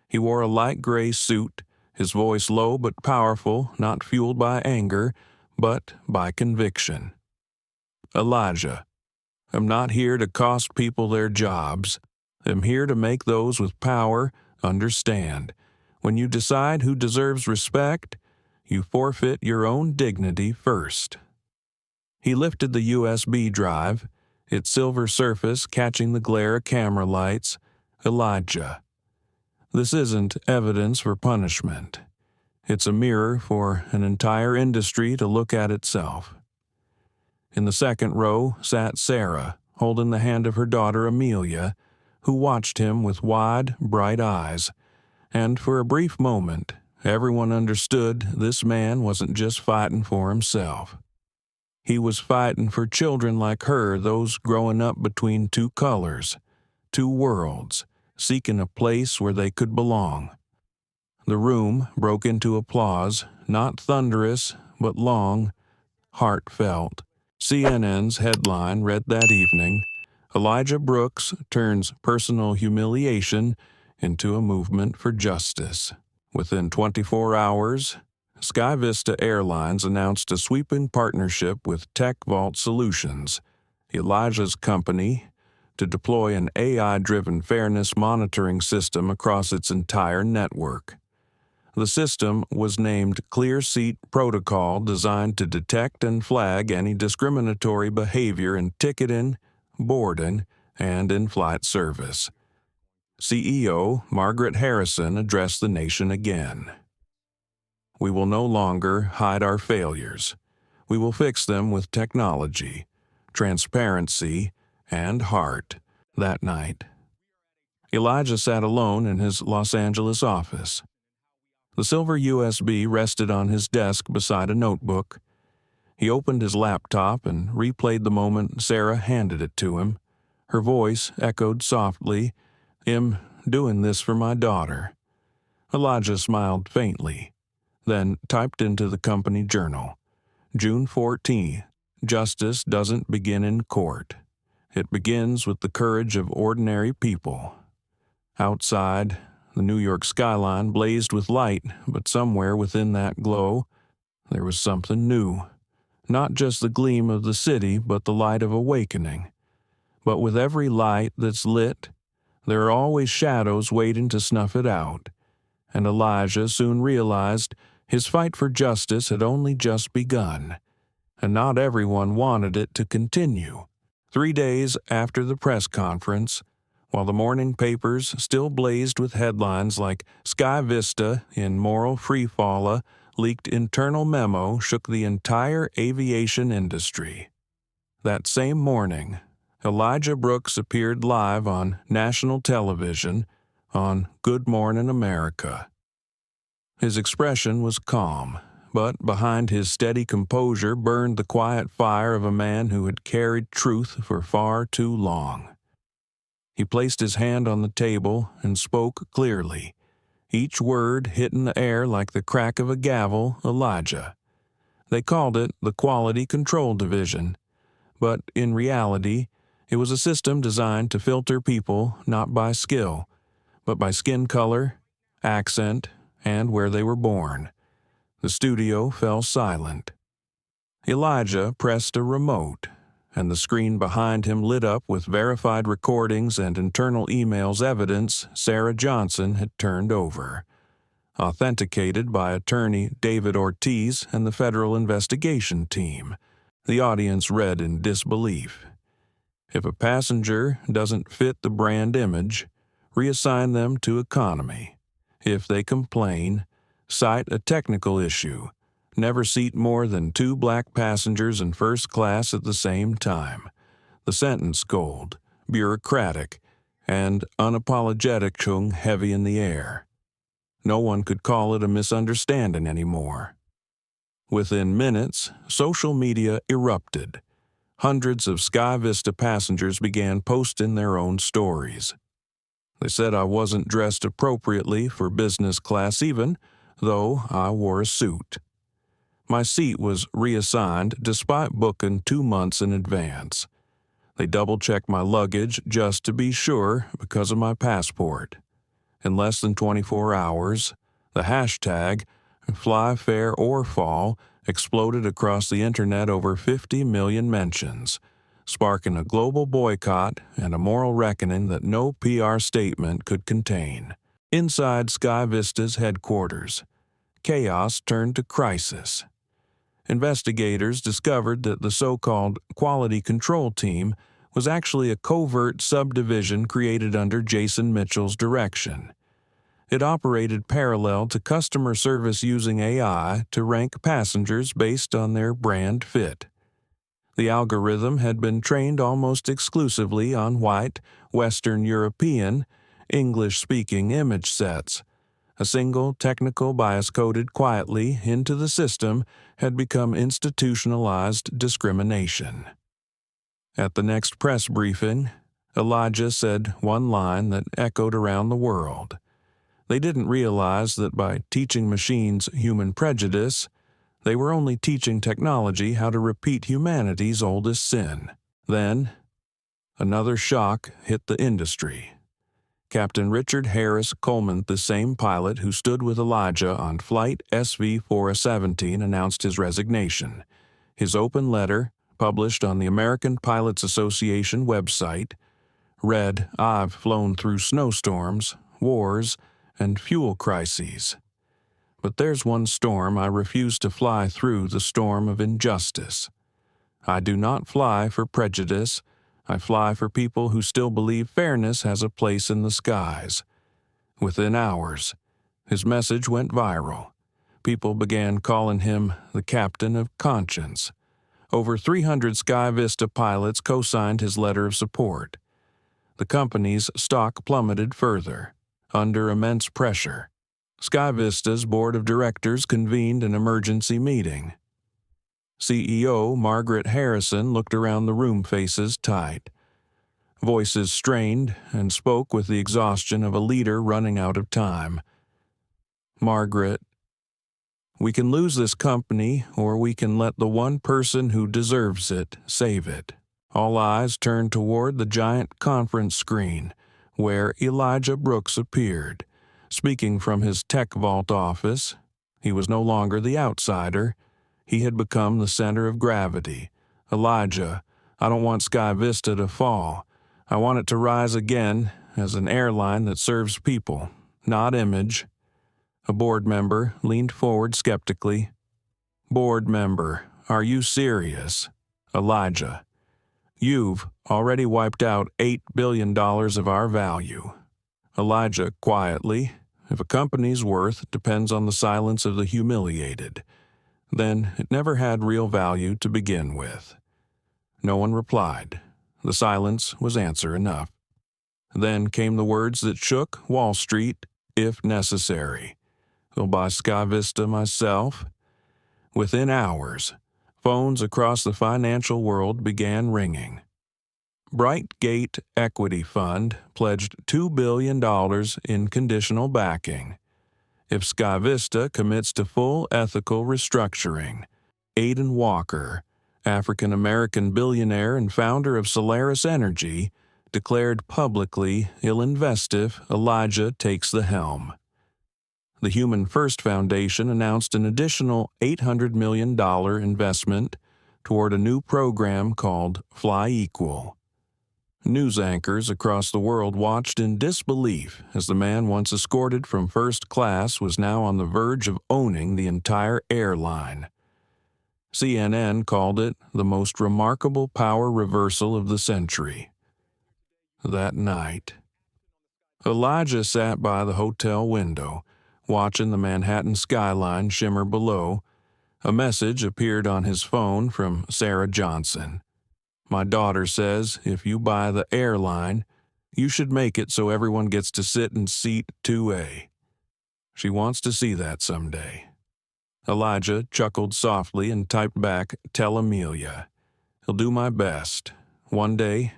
He wore a light gray suit, his voice low but powerful, not fueled by anger, but by conviction. "Elijah, I'm not here to cost people their jobs. I'm here to make those with power understand. When you decide who deserves respect, you forfeit your own dignity first." He lifted the USB drive, its silver surface catching the glare of camera lights. "Elijah, this isn't evidence for punishment. It's a mirror for an entire industry to look at itself." In the second row sat Sarah, holding the hand of her daughter Amelia, who watched him with wide, bright eyes. And for a brief moment, everyone understood this man wasn't just fighting for himself. He was fighting for children like her, those growing up between two colors, two worlds, seeking a place where they could belong. The room broke into applause, not thunderous, but long, heartfelt. CNN's headline read that evening, Elijah Brooks turns personal humiliation into a movement for justice. Within 24 hours, Sky Vista Airlines announced a sweeping partnership with Tech Vault Solutions, Elijah's company, to deploy an AI-driven fairness monitoring system across its entire network. The system was named Clear Seat Protocol, designed to detect and flag any discriminatory behavior in ticketing, boarding, and in-flight service. CEO Margaret Harrison addressed the nation again. We will no longer hide our failures. We will fix them with technology, transparency, and heart. That night, Elijah sat alone in his Los Angeles office. The silver USB rested on his desk beside a notebook. He opened his laptop and replayed the moment Sarah handed it to him. Her voice echoed softly, "I'm doing this for my daughter." Elijah smiled faintly, then typed into the company journal, June 14th, "Justice doesn't begin in court. It begins with the courage of ordinary people." Outside, the New York skyline blazed with light, but somewhere within that glow, there was something new. Not just the gleam of the city, but the light of awakening. But with every light that's lit, there are always shadows waiting to snuff it out. And Elijah soon realized his fight for justice had only just begun, and not everyone wanted it to continue. 3 days after the press conference, while the morning papers still blazed with headlines like Sky Vista in moral freefall, leaked internal memo shook the entire aviation industry. That same morning, Elijah Brooks appeared live on national television on Good Morning America. His expression was calm, but behind his steady composure burned the quiet fire of a man who had carried truth for far too long. He placed his hand on the table and spoke clearly, each word hitting the air like the crack of a gavel. Elijah. They called it the Quality Control Division, but in reality, it was a system designed to filter people not by skill, but by skin color, accent, and where they were born. The studio fell silent. Elijah pressed a remote, and the screen behind him lit up with verified recordings and internal emails, evidence Sarah Johnson had turned over, authenticated by attorney David Ortiz and the federal investigation team. The audience read in disbelief. If a passenger doesn't fit the brand image, reassign them to economy. If they complain, cite a technical issue. Never seat more than 2 black passengers in first class at the same time. The sentence gold, bureaucratic, and unapologetic hung heavy in the air. No one could call it a misunderstanding anymore. Within minutes, social media erupted. Hundreds of Sky Vista passengers began posting their own stories. They said I wasn't dressed appropriately for business class even, though I wore a suit. My seat was reassigned despite booking 2 months in advance. They double-checked my luggage just to be sure because of my passport. In less than 24 hours, the hashtag Fly Fair or Fall exploded across the internet, over 50 million mentions, sparking a global boycott and a moral reckoning that no PR statement could contain. Inside Sky Vista's headquarters, chaos turned to crisis. Investigators discovered that the so-called Quality Control Team was actually a covert subdivision created under Jason Mitchell's direction. It operated parallel to customer service using AI to rank passengers based on their brand fit. The algorithm had been trained almost exclusively on white, Western European, English-speaking image sets, A single technical bias coded quietly into the system had become institutionalized discrimination. At the next press briefing, Elijah said one line that echoed around the world. They didn't realize that by teaching machines human prejudice, they were only teaching technology how to repeat humanity's oldest sin. Then, another shock hit the industry. Captain Richard Harris Coleman, the same pilot who stood with Elijah on Flight SV-417, announced his resignation. His open letter, published on the American Pilots Association website, read, "I've flown through snowstorms, wars, and fuel crises. But there's one storm I refuse to fly through, the storm of injustice. I do not fly for prejudice. I fly for people who still believe fairness has a place in the skies." Within hours, his message went viral. People began calling him the captain of conscience. Over 300 Sky Vista pilots co-signed his letter of support. The company's stock plummeted further, under immense pressure. Sky Vista's board of directors convened an emergency meeting. CEO Margaret Harrison looked around the room, faces tight. Voices strained and spoke with the exhaustion of a leader running out of time. "Margaret, we can lose this company, or we can let the one person who deserves it save it." All eyes turned toward the giant conference screen, where Elijah Brooks appeared. Speaking from his tech vault office, he was no longer the outsider. He had become the center of gravity. "Elijah, I don't want Sky Vista to fall. I want it to rise again as an airline that serves people, not image." A board member leaned forward skeptically. "Board member, are you serious?" "Elijah, you've already wiped out $8 billion of our value." Elijah quietly, "If a company's worth depends on the silence of the humiliated, then it never had real value to begin with." No one replied. The silence was answer enough. Then came the words that shook Wall Street, "If necessary. I'll buy Sky Vista myself." Within hours, phones across the financial world began ringing. Brightgate Equity Fund pledged $2 billion in conditional backing. If Sky Vista commits to full ethical restructuring, Aidan Walker, African-American billionaire and founder of Solaris Energy, declared publicly ill-invest if Elijah takes the helm. The Human First Foundation announced an additional $800 million investment toward a new program called Fly Equal. News anchors across the world watched in disbelief as the man once escorted from first class was now on the verge of owning the entire airline. CNN called it the most remarkable power reversal of the century. That night, Elijah sat by the hotel window, watching the Manhattan skyline shimmer below. A message appeared on his phone from Sarah Johnson. "My daughter says if you buy the airline, you should make it so everyone gets to sit in seat 2A. She wants to see that someday." Elijah chuckled softly and typed back, "Tell Amelia. He'll do my best. One day,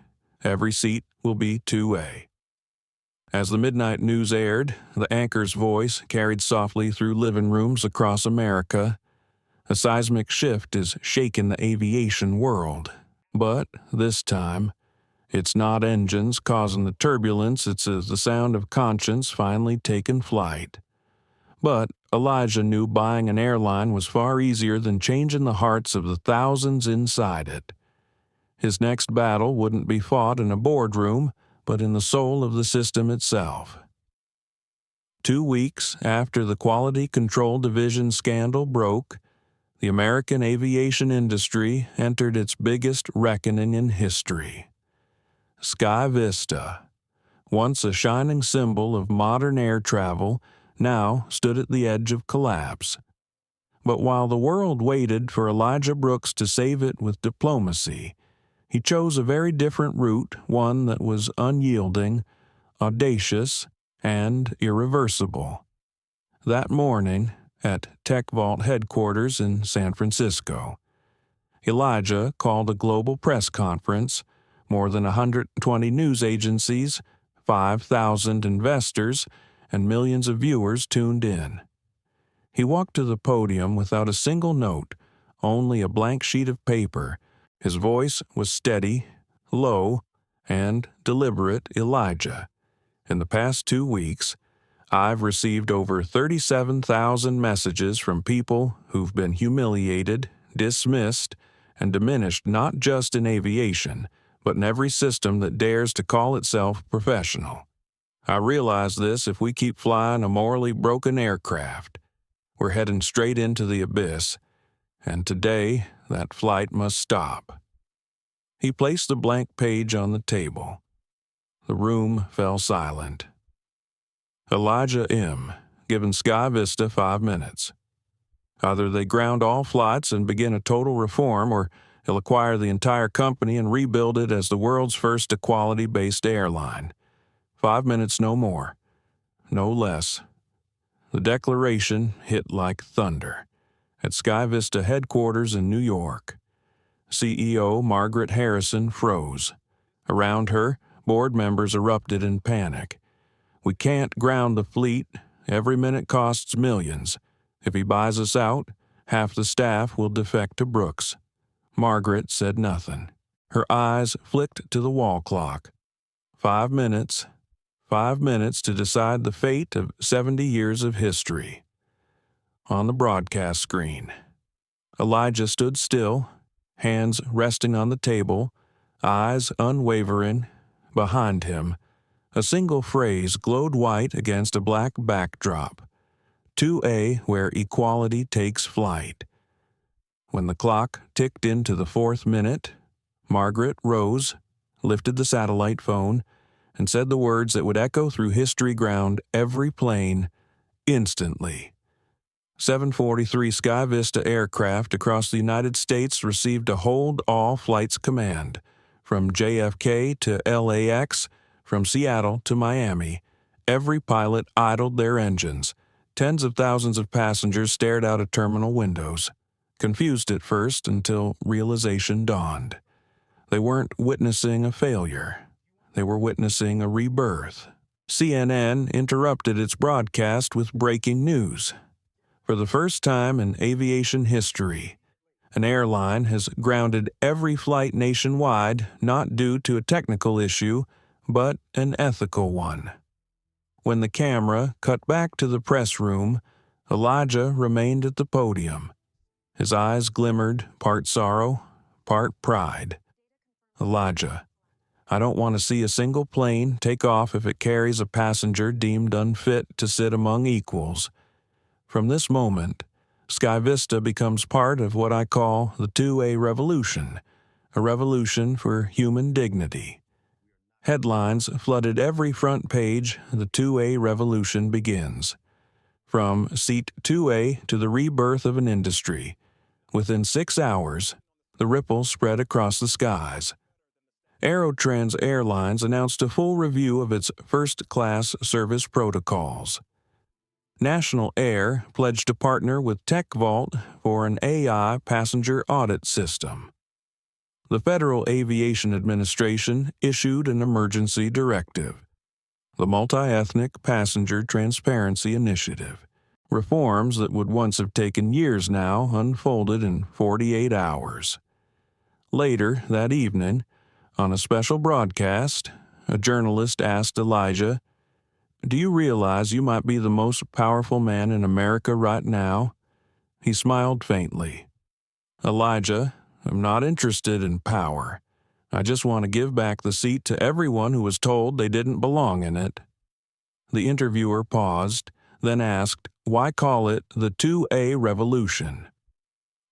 every seat will be 2A." As the midnight news aired, the anchor's voice carried softly through living rooms across America. A seismic shift is shaking the aviation world. But this time, it's not engines causing the turbulence, it's the sound of conscience finally taking flight. But Elijah knew buying an airline was far easier than changing the hearts of the thousands inside it. His next battle wouldn't be fought in a boardroom, but in the soul of the system itself. 2 weeks after the Quality Control Division scandal broke, the American aviation industry entered its biggest reckoning in history. Sky Vista, once a shining symbol of modern air travel, now stood at the edge of collapse. But while the world waited for Elijah Brooks to save it with diplomacy, he chose a very different route, one that was unyielding, audacious, and irreversible. That morning, at Tech Vault headquarters in San Francisco, Elijah called a global press conference. More than 120 news agencies, 5,000 investors, and millions of viewers tuned in. He walked to the podium without a single note, only a blank sheet of paper. His voice was steady, low, and deliberate. Elijah, in the past 2 weeks, I've received over 37,000 messages from people who've been humiliated, dismissed, and diminished not just in aviation, but in every system that dares to call itself professional. I realize this: if we keep flying a morally broken aircraft, we're heading straight into the abyss, and today that flight must stop. He placed the blank page on the table. The room fell silent. Elijah M., given Sky Vista 5 minutes. Either they ground all flights and begin a total reform, or he'll acquire the entire company and rebuild it as the world's first equality-based airline. 5 minutes, no more, no less. The declaration hit like thunder at Sky Vista headquarters in New York. CEO Margaret Harrison froze. Around her, board members erupted in panic. We can't ground the fleet. Every minute costs millions. If he buys us out, half the staff will defect to Brooks. Margaret said nothing. Her eyes flicked to the wall clock. 5 minutes. 5 minutes to decide the fate of 70 years of history. On the broadcast screen, Elijah stood still, hands resting on the table, eyes unwavering. Behind him, a single phrase glowed white against a black backdrop. 2A, where equality takes flight. When the clock ticked into the 4th minute, Margaret rose, lifted the satellite phone, and said the words that would echo through history ground every plane instantly. 743 Sky Vista aircraft across the United States received a hold all flights command. From JFK to LAX, from Seattle to Miami, every pilot idled their engines. Tens of thousands of passengers stared out of terminal windows, confused at first until realization dawned. They weren't witnessing a failure. They were witnessing a rebirth. CNN interrupted its broadcast with breaking news. For the first time in aviation history, an airline has grounded every flight nationwide, not due to a technical issue, but an ethical one. When the camera cut back to the press room, Elijah remained at the podium. His eyes glimmered, part sorrow, part pride. Elijah, I don't want to see a single plane take off if it carries a passenger deemed unfit to sit among equals. From this moment, Sky Vista becomes part of what I call the 2A revolution, a revolution for human dignity. Headlines flooded every front page. The 2A revolution begins. From Seat 2A to the rebirth of an industry. Within 6 hours, the ripple spread across the skies. Aerotrans Airlines announced a full review of its first-class service protocols. National Air pledged to partner with Tech Vault for an AI passenger audit system. The Federal Aviation Administration issued an emergency directive, the Multi-Ethnic Passenger Transparency Initiative. Reforms that would once have taken years now unfolded in 48 hours. Later that evening, on a special broadcast, a journalist asked Elijah, "Do you realize you might be the most powerful man in America right now?" He smiled faintly. "Elijah, I'm not interested in power. I just want to give back the seat to everyone who was told they didn't belong in it." The interviewer paused, then asked, "Why call it the 2A revolution?"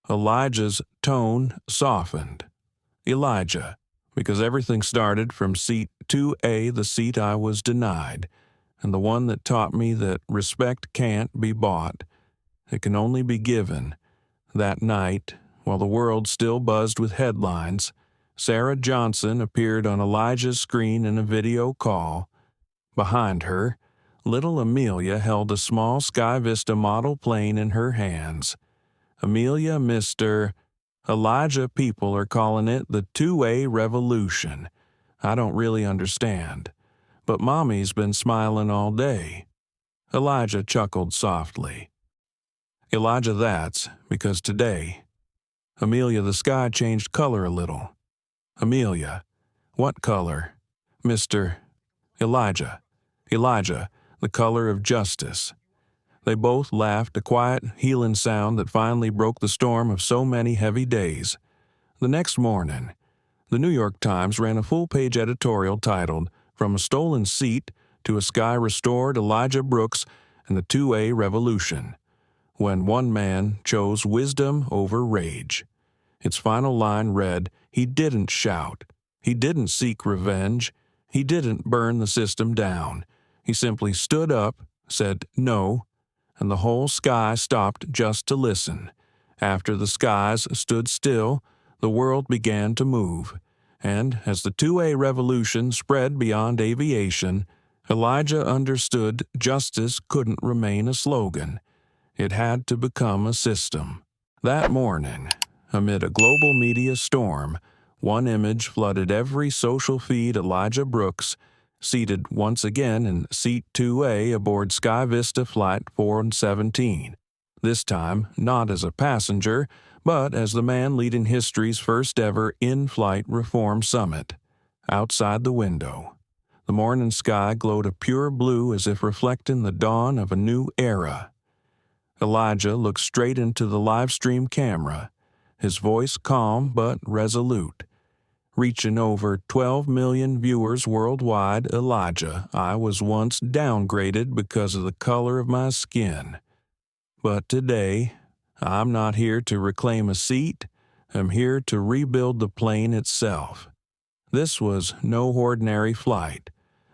Elijah's tone softened. "Elijah, because everything started from Seat 2A, the seat I was denied, and the one that taught me that respect can't be bought. It can only be given." That night, while the world still buzzed with headlines, Sarah Johnson appeared on Elijah's screen in a video call. Behind her, little Amelia held a small Sky Vista model plane in her hands. Amelia, Mr. Elijah, people are calling it the 2A revolution. I don't really understand, but Mommy's been smiling all day. Elijah chuckled softly. Elijah, that's because today, Amelia, the sky changed color a little. Amelia, what color? Mr. Elijah, the color of justice. They both laughed, a quiet, healing sound that finally broke the storm of so many heavy days. The next morning, the New York Times ran a full-page editorial titled, "From a Stolen Seat to a Sky Restored, Elijah Brooks and the 2A Revolution," when one man chose wisdom over rage. Its final line read, "He didn't shout. He didn't seek revenge. He didn't burn the system down. He simply stood up, said no, and the whole sky stopped just to listen. After the skies stood still, the world began to move. And as the 2A revolution spread beyond aviation, Elijah understood justice couldn't remain a slogan. It had to become a system." That morning, amid a global media storm, one image flooded every social feed: Elijah Brooks, seated once again in Seat 2A aboard Sky Vista Flight 417. This time, not as a passenger, but as the man leading history's first ever in-flight reform summit. Outside the window, the morning sky glowed a pure blue as if reflecting the dawn of a new era. Elijah looked straight into the live stream camera, his voice calm but resolute. Reaching over 12 million viewers worldwide, Elijah, I was once downgraded because of the color of my skin. But today, I'm not here to reclaim a seat. I'm here to rebuild the plane itself. This was no ordinary flight.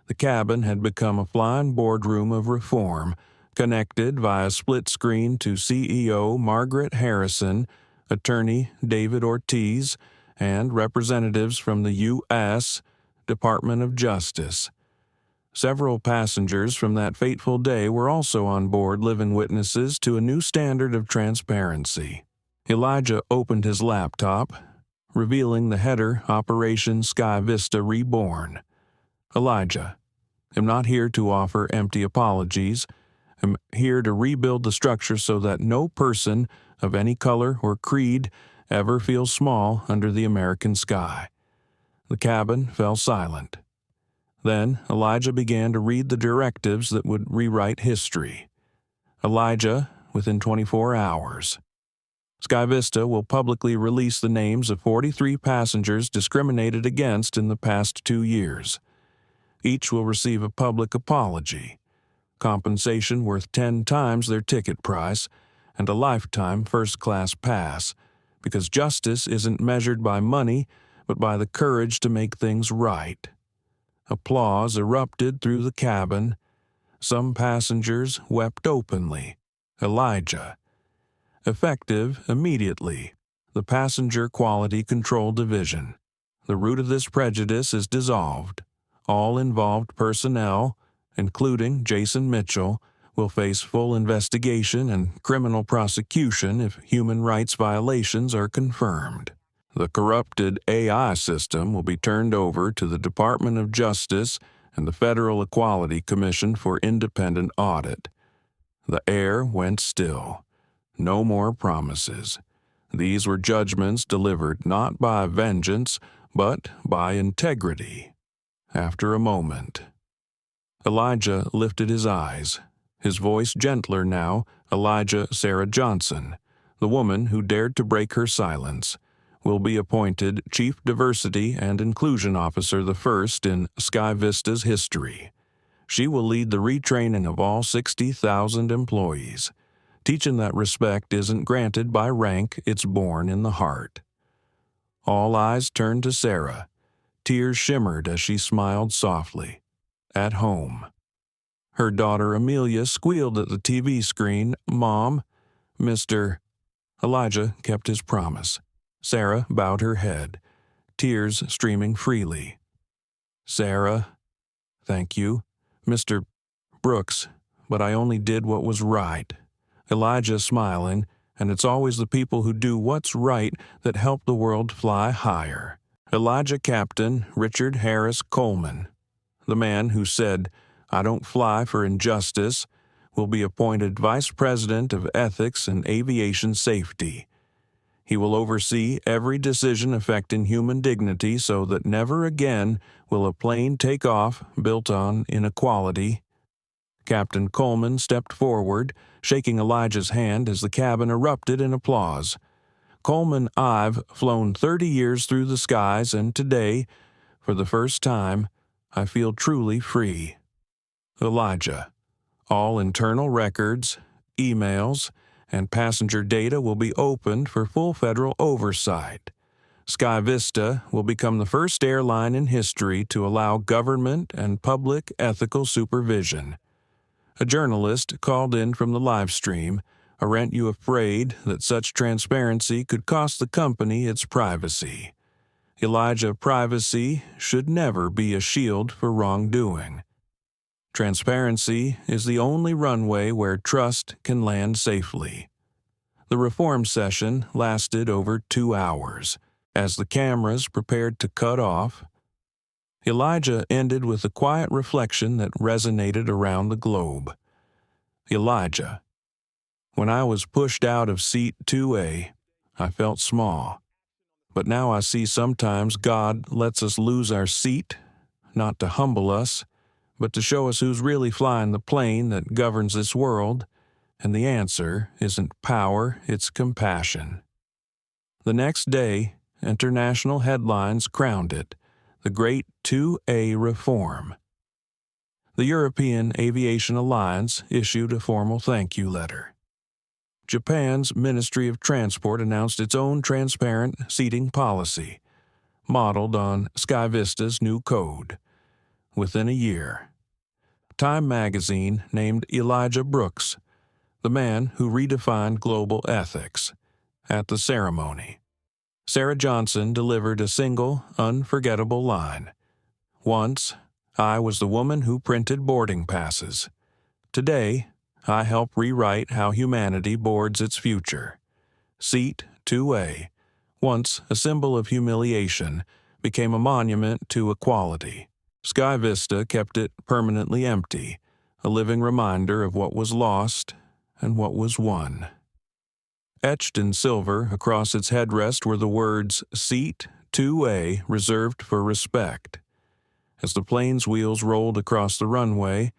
The cabin had become a flying boardroom of reform, connected via split screen to CEO Margaret Harrison, attorney David Ortiz, and representatives from the U.S. Department of Justice. Several passengers from that fateful day were also on board, living witnesses to a new standard of transparency. Elijah opened his laptop, revealing the header, Operation Sky Vista Reborn. Elijah, I'm not here to offer empty apologies. I'm here to rebuild the structure so that no person of any color or creed ever feels small under the American sky. The cabin fell silent. Then Elijah began to read the directives that would rewrite history. Elijah, within 24 hours. Sky Vista will publicly release the names of 43 passengers discriminated against in the past 2 years. Each will receive a public apology, compensation worth 10 times their ticket price, and a lifetime first-class pass, because justice isn't measured by money, but by the courage to make things right. Applause erupted through the cabin. Some passengers wept openly. Elijah. Effective immediately. The Passenger Quality Control Division. The root of this prejudice is dissolved. All involved personnel, including Jason Mitchell, will face full investigation and criminal prosecution if human rights violations are confirmed. The corrupted AI system will be turned over to the Department of Justice and the Federal Equality Commission for independent audit. The air went still. No more promises. These were judgments delivered not by vengeance, but by integrity. After a moment, Elijah lifted his eyes, his voice gentler now. Elijah Sarah Johnson, the woman who dared to break her silence, will be appointed Chief Diversity and Inclusion Officer, the first in Sky Vista's history. She will lead the retraining of all 60,000 employees, teaching that respect isn't granted by rank, it's born in the heart. All eyes turned to Sarah. Tears shimmered as she smiled softly. At home. Her daughter Amelia squealed at the TV screen, "Mom, Mr." Elijah kept his promise. Sarah bowed her head, tears streaming freely. "Sarah, thank you. Mr. Brooks, but I only did what was right. Elijah smiling, and it's always the people who do what's right that help the world fly higher. Elijah Captain Richard Harris Coleman, the man who said, "I don't fly for injustice," will be appointed Vice President of Ethics and Aviation Safety. He will oversee every decision affecting human dignity so that never again will a plane take off built on inequality. Captain Coleman stepped forward, shaking Elijah's hand as the cabin erupted in applause. Coleman, I've flown 30 years through the skies, and today, for the first time, I feel truly free. Elijah, all internal records, emails, and passenger data will be opened for full federal oversight. Sky Vista will become the first airline in history to allow government and public ethical supervision. A journalist called in from the live stream, "Aren't you afraid that such transparency could cost the company its privacy?" Elijah, privacy should never be a shield for wrongdoing. Transparency is the only runway where trust can land safely. The reform session lasted over 2 hours. As the cameras prepared to cut off, Elijah ended with a quiet reflection that resonated around the globe. Elijah, when I was pushed out of seat 2A, I felt small. But now I see sometimes God lets us lose our seat, not to humble us, but to show us who's really flying the plane that governs this world, and the answer isn't power, it's compassion. The next day, international headlines crowned it, the Great 2A Reform. The European Aviation Alliance issued a formal thank you letter. Japan's Ministry of Transport announced its own transparent seating policy, modeled on Sky Vista's new code. Within a year, Time magazine named Elijah Brooks, the man who redefined global ethics. At the ceremony, Sarah Johnson delivered a single, unforgettable line. "Once, I was the woman who printed boarding passes. Today, I help rewrite how humanity boards its future." Seat 2A, once a symbol of humiliation, became a monument to equality. Sky Vista kept it permanently empty, a living reminder of what was lost and what was won. Etched in silver across its headrest were the words, "Seat 2A, reserved for respect." As the plane's wheels rolled across the runway,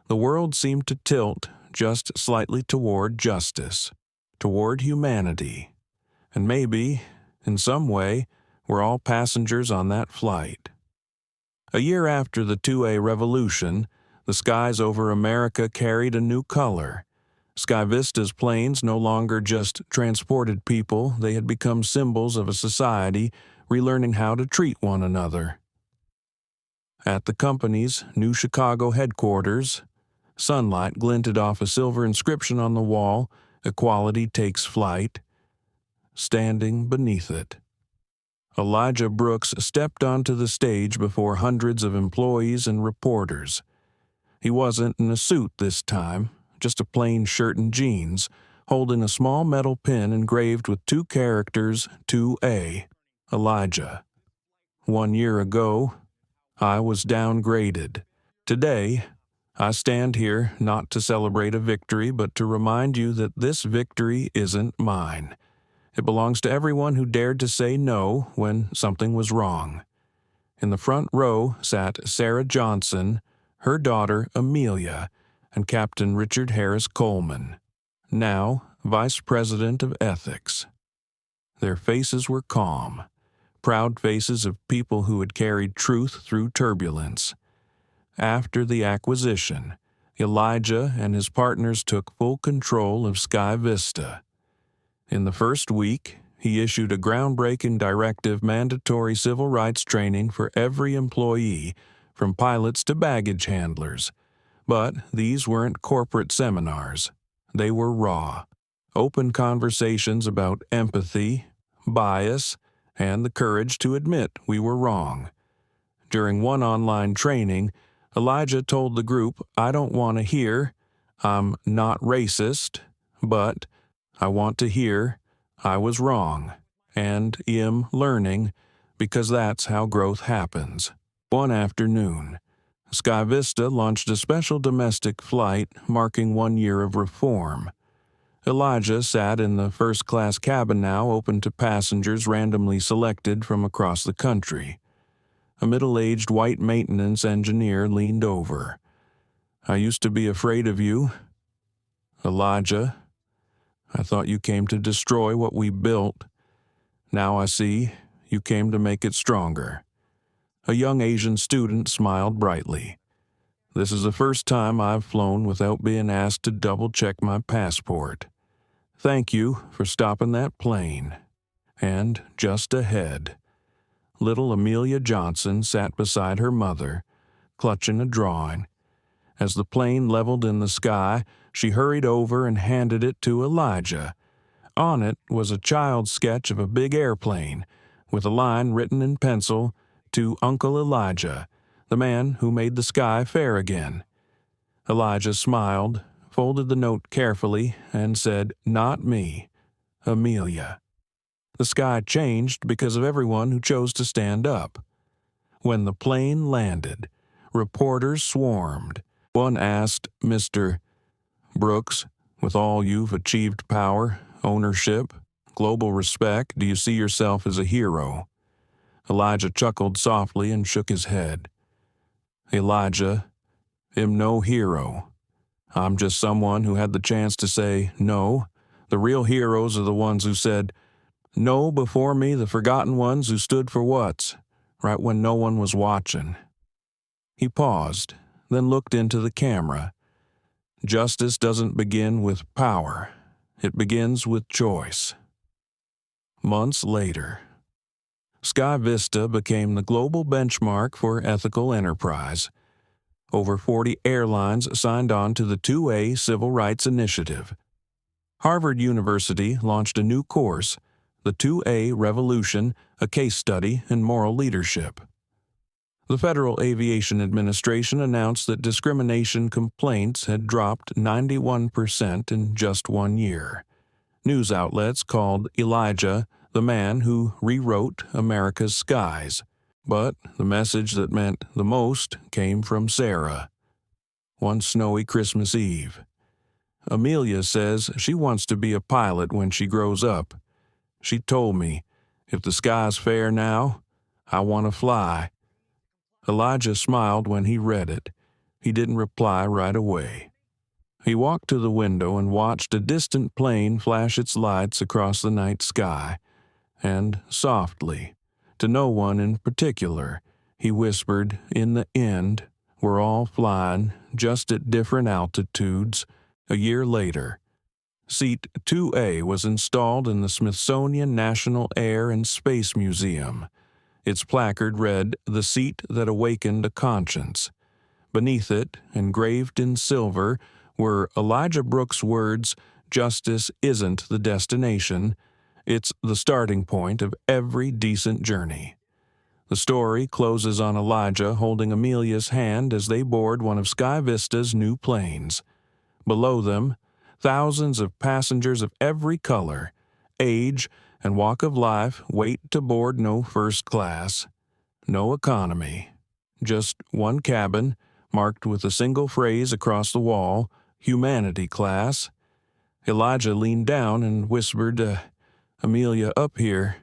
the world seemed to tilt just slightly toward justice, toward humanity. And maybe, in some way, we're all passengers on that flight. A year after the 2A revolution, the skies over America carried a new color. Sky Vista's planes no longer just transported people, they had become symbols of a society relearning how to treat one another. At the company's new Chicago headquarters, sunlight glinted off a silver inscription on the wall, "Equality takes flight." Standing beneath it, Elijah Brooks stepped onto the stage before hundreds of employees and reporters. He wasn't in a suit this time, just a plain shirt and jeans, holding a small metal pin engraved with 2 characters, 2A, Elijah. 1 year ago, I was downgraded. Today, I stand here not to celebrate a victory, but to remind you that this victory isn't mine. It belongs to everyone who dared to say no when something was wrong. In the front row sat Sarah Johnson, her daughter Amelia, and Captain Richard Harris Coleman, now Vice President of Ethics. Their faces were calm, proud faces of people who had carried truth through turbulence. After the acquisition, Elijah and his partners took full control of Sky Vista. In the first week, he issued a groundbreaking directive mandatory civil rights training for every employee, from pilots to baggage handlers. But these weren't corporate seminars. They were raw, open conversations about empathy, bias, and the courage to admit we were wrong. During one online training, Elijah told the group, "I don't want to hear, 'I'm not racist,' but I want to hear, 'I was wrong,' and 'I'm learning,' because that's how growth happens." One afternoon, Sky Vista launched a special domestic flight marking 1 year of reform. Elijah sat in the first-class cabin now open to passengers randomly selected from across the country. A middle-aged white maintenance engineer leaned over. "I used to be afraid of you, Elijah. I thought you came to destroy what we built. Now I see you came to make it stronger." A young Asian student smiled brightly. "This is the first time I've flown without being asked to double-check my passport. Thank you for stopping that plane." And just ahead, little Amelia Johnson sat beside her mother, clutching a drawing. As the plane leveled in the sky, she hurried over and handed it to Elijah. On it was a child's sketch of a big airplane, with a line written in pencil, "To Uncle Elijah, the man who made the sky fair again." Elijah smiled, folded the note carefully, and said, "Not me, Amelia." The sky changed because of everyone who chose to stand up. When the plane landed, reporters swarmed. One asked, "Mr. Brooks, with all you've achieved, power, ownership, global respect, do you see yourself as a hero?" Elijah chuckled softly and shook his head. "Elijah, am no hero. I'm just someone who had the chance to say no. The real heroes are the ones who said no before me, the forgotten ones who stood for what's right when no one was watching." He paused, then looked into the camera. "Justice doesn't begin with power. It begins with choice." Months later, Sky Vista became the global benchmark for ethical enterprise. Over 40 airlines signed on to the 2A Civil Rights Initiative. Harvard University launched a new course, the 2A Revolution, a case study in moral leadership. The Federal Aviation Administration announced that discrimination complaints had dropped 91% in just 1 year. News outlets called Elijah the man who rewrote America's skies. But the message that meant the most came from Sarah. One snowy Christmas Eve, Amelia says she wants to be a pilot when she grows up. She told me, "If the sky's fair now, I want to fly." Elijah smiled when he read it. He didn't reply right away. He walked to the window and watched a distant plane flash its lights across the night sky. And softly, to no one in particular, he whispered, "In the end, we're all flying, just at different altitudes." A year later, Seat 2A was installed in the Smithsonian National Air and Space Museum. Its placard read, "The Seat That Awakened a Conscience." Beneath it, engraved in silver, were Elijah Brooks' words, "Justice isn't the destination. It's the starting point of every decent journey." The story closes on Elijah holding Amelia's hand as they board one of Sky Vista's new planes. Below them, thousands of passengers of every color, age, and walk of life wait to board no first class, no economy. Just one cabin, marked with a single phrase across the wall, "Humanity Class." Elijah leaned down and whispered, "Amelia, up here.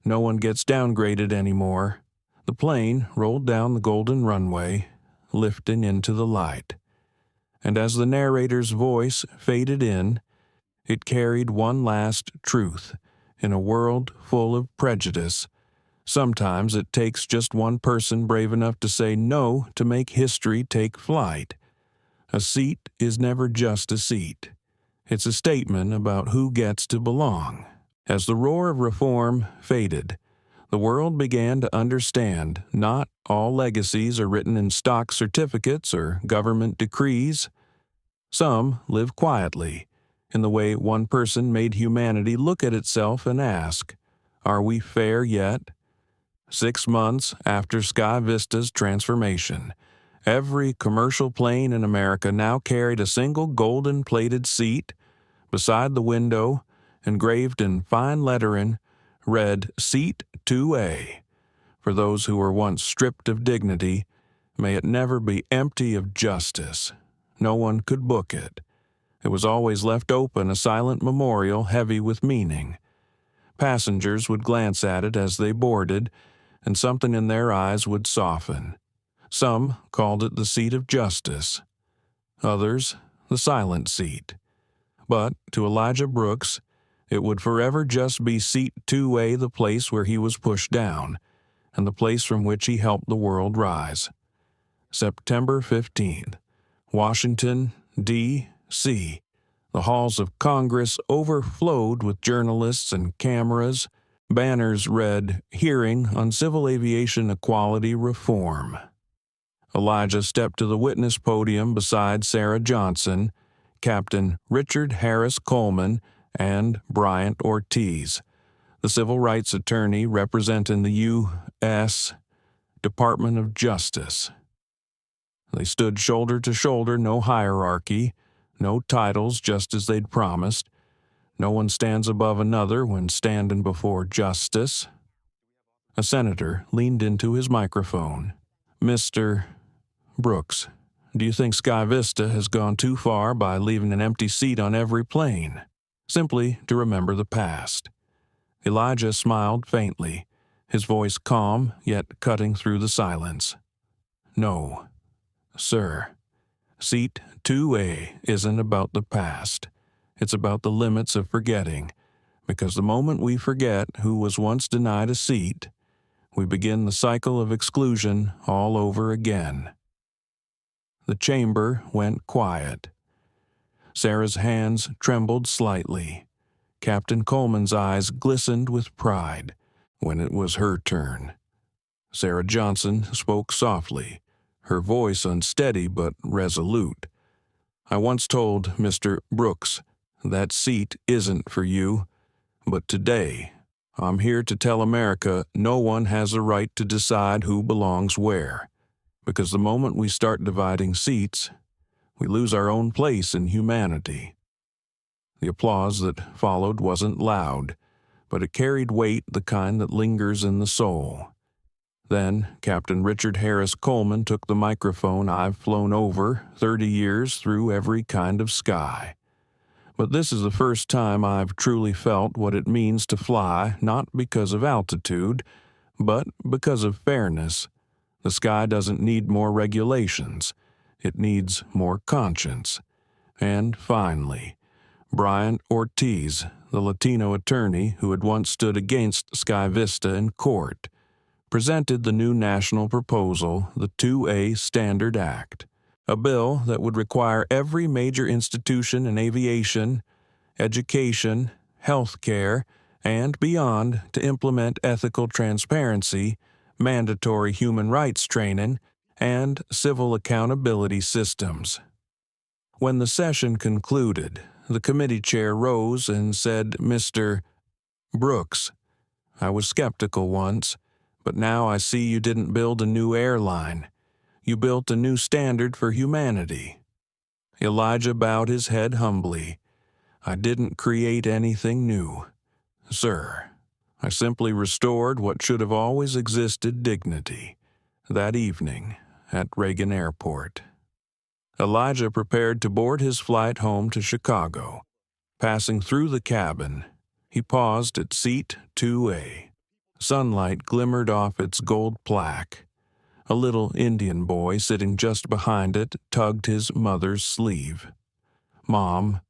No one gets downgraded anymore." The plane rolled down the golden runway, lifting into the light. And as the narrator's voice faded in, it carried one last truth. In a world full of prejudice, sometimes it takes just one person brave enough to say no to make history take flight. A seat is never just a seat. It's a statement about who gets to belong. As the roar of reform faded, the world began to understand not all legacies are written in stock certificates or government decrees. Some live quietly, in the way one person made humanity look at itself and ask, "Are we fair yet?" 6 months after Sky Vista's transformation, Every commercial plane in America now carried a single golden-plated seat. Beside the window, engraved in fine lettering, read Seat 2A. For those who were once stripped of dignity, may it never be empty of justice. No one could book it. It was always left open, a silent memorial heavy with meaning. Passengers would glance at it as they boarded, and something in their eyes would soften. Some called it the seat of justice. Others, the silent seat. But to Elijah Brooks, it would forever just be Seat 2A, the place where he was pushed down, and the place from which he helped the world rise. September 15th, Washington, D.C. The halls of Congress overflowed with journalists and cameras. Banners read, "Hearing on Civil Aviation Equality Reform." Elijah stepped to the witness podium beside Sarah Johnson, Captain Richard Harris Coleman, and Bryant Ortiz, the civil rights attorney representing the U.S. Department of Justice. They stood shoulder to shoulder, no hierarchy, no titles, just as they'd promised. No one stands above another when standing before justice. A senator leaned into his microphone. "Mr. Brooks, do you think Sky Vista has gone too far by leaving an empty seat on every plane, simply to remember the past?" Elijah smiled faintly, his voice calm yet cutting through the silence. "No, sir. Seat 2A isn't about the past. It's about the limits of forgetting, because the moment we forget who was once denied a seat, we begin the cycle of exclusion all over again." The chamber went quiet. Sarah's hands trembled slightly. Captain Coleman's eyes glistened with pride when it was her turn. Sarah Johnson spoke softly, her voice unsteady but resolute. "I once told Mr. Brooks, that seat isn't for you, but today I'm here to tell America no one has a right to decide who belongs where, because the moment we start dividing seats, we lose our own place in humanity." The applause that followed wasn't loud, but it carried weight, the kind that lingers in the soul. Then Captain Richard Harris Coleman took the microphone. "I've flown over 30 years through every kind of sky. But this is the first time I've truly felt what it means to fly, not because of altitude, but because of fairness. The sky doesn't need more regulations. It needs more conscience." And finally, Bryant Ortiz, the Latino attorney who had once stood against Sky Vista in court, presented the new national proposal, the 2A Standard Act, a bill that would require every major institution in aviation, education, health care, and beyond to implement ethical transparency, mandatory human rights training, and civil accountability systems. When the session concluded, the committee chair rose and said, "Mr. Brooks, I was skeptical once, but now I see you didn't build a new airline. You built a new standard for humanity." Elijah bowed his head humbly. "I didn't create anything new, sir. I simply restored what should have always existed, dignity." That evening at Reagan Airport, Elijah prepared to board his flight home to Chicago. Passing through the cabin, he paused at Seat 2A. Sunlight glimmered off its gold plaque. A little Indian boy sitting just behind it tugged his mother's sleeve. "Mom,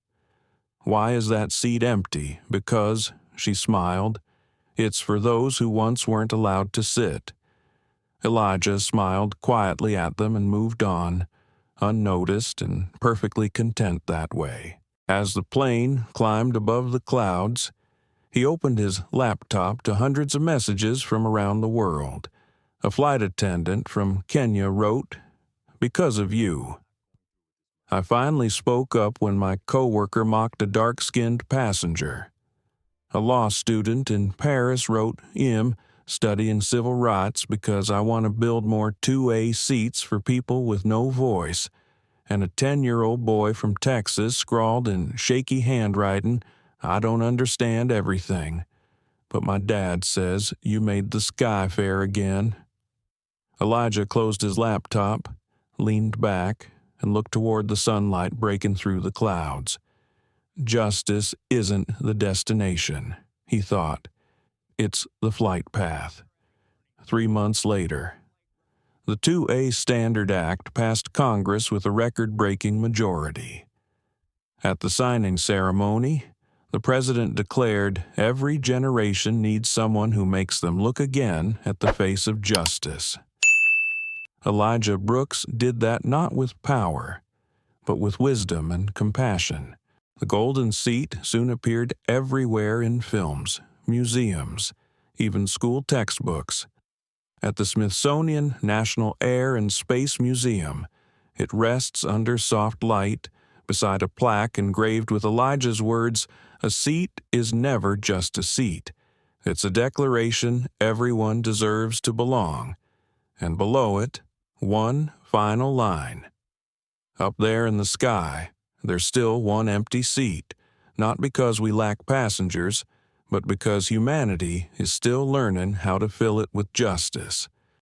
why is that seat empty?" "Because," she smiled, "it's for those who once weren't allowed to sit." Elijah smiled quietly at them and moved on, unnoticed and perfectly content that way. As the plane climbed above the clouds, he opened his laptop to hundreds of messages from around the world. A flight attendant from Kenya wrote, "Because of you. I finally spoke up when my coworker mocked a dark-skinned passenger." A law student in Paris wrote, studying civil rights because I want to build more 2A seats for people with no voice, and a 10-year-old boy from Texas scrawled in shaky handwriting, "I don't understand everything, but my dad says you made the sky fair again." Elijah closed his laptop, leaned back, and looked toward the sunlight breaking through the clouds. Justice isn't the destination, he thought. It's the flight path. 3 months later, the 2A Standard Act passed Congress with a record-breaking majority. At the signing ceremony, the president declared every generation needs someone who makes them look again at the face of justice. Elijah Brooks did that not with power, but with wisdom and compassion. The golden seat soon appeared everywhere in films, museums, even school textbooks. At the Smithsonian National Air and Space Museum, it rests under soft light, beside a plaque engraved with Elijah's words, "A seat is never just a seat. It's a declaration everyone deserves to belong." And below it, one final line. Up there in the sky, there's still one empty seat, not because we lack passengers, but because humanity is still learning how to fill it with justice.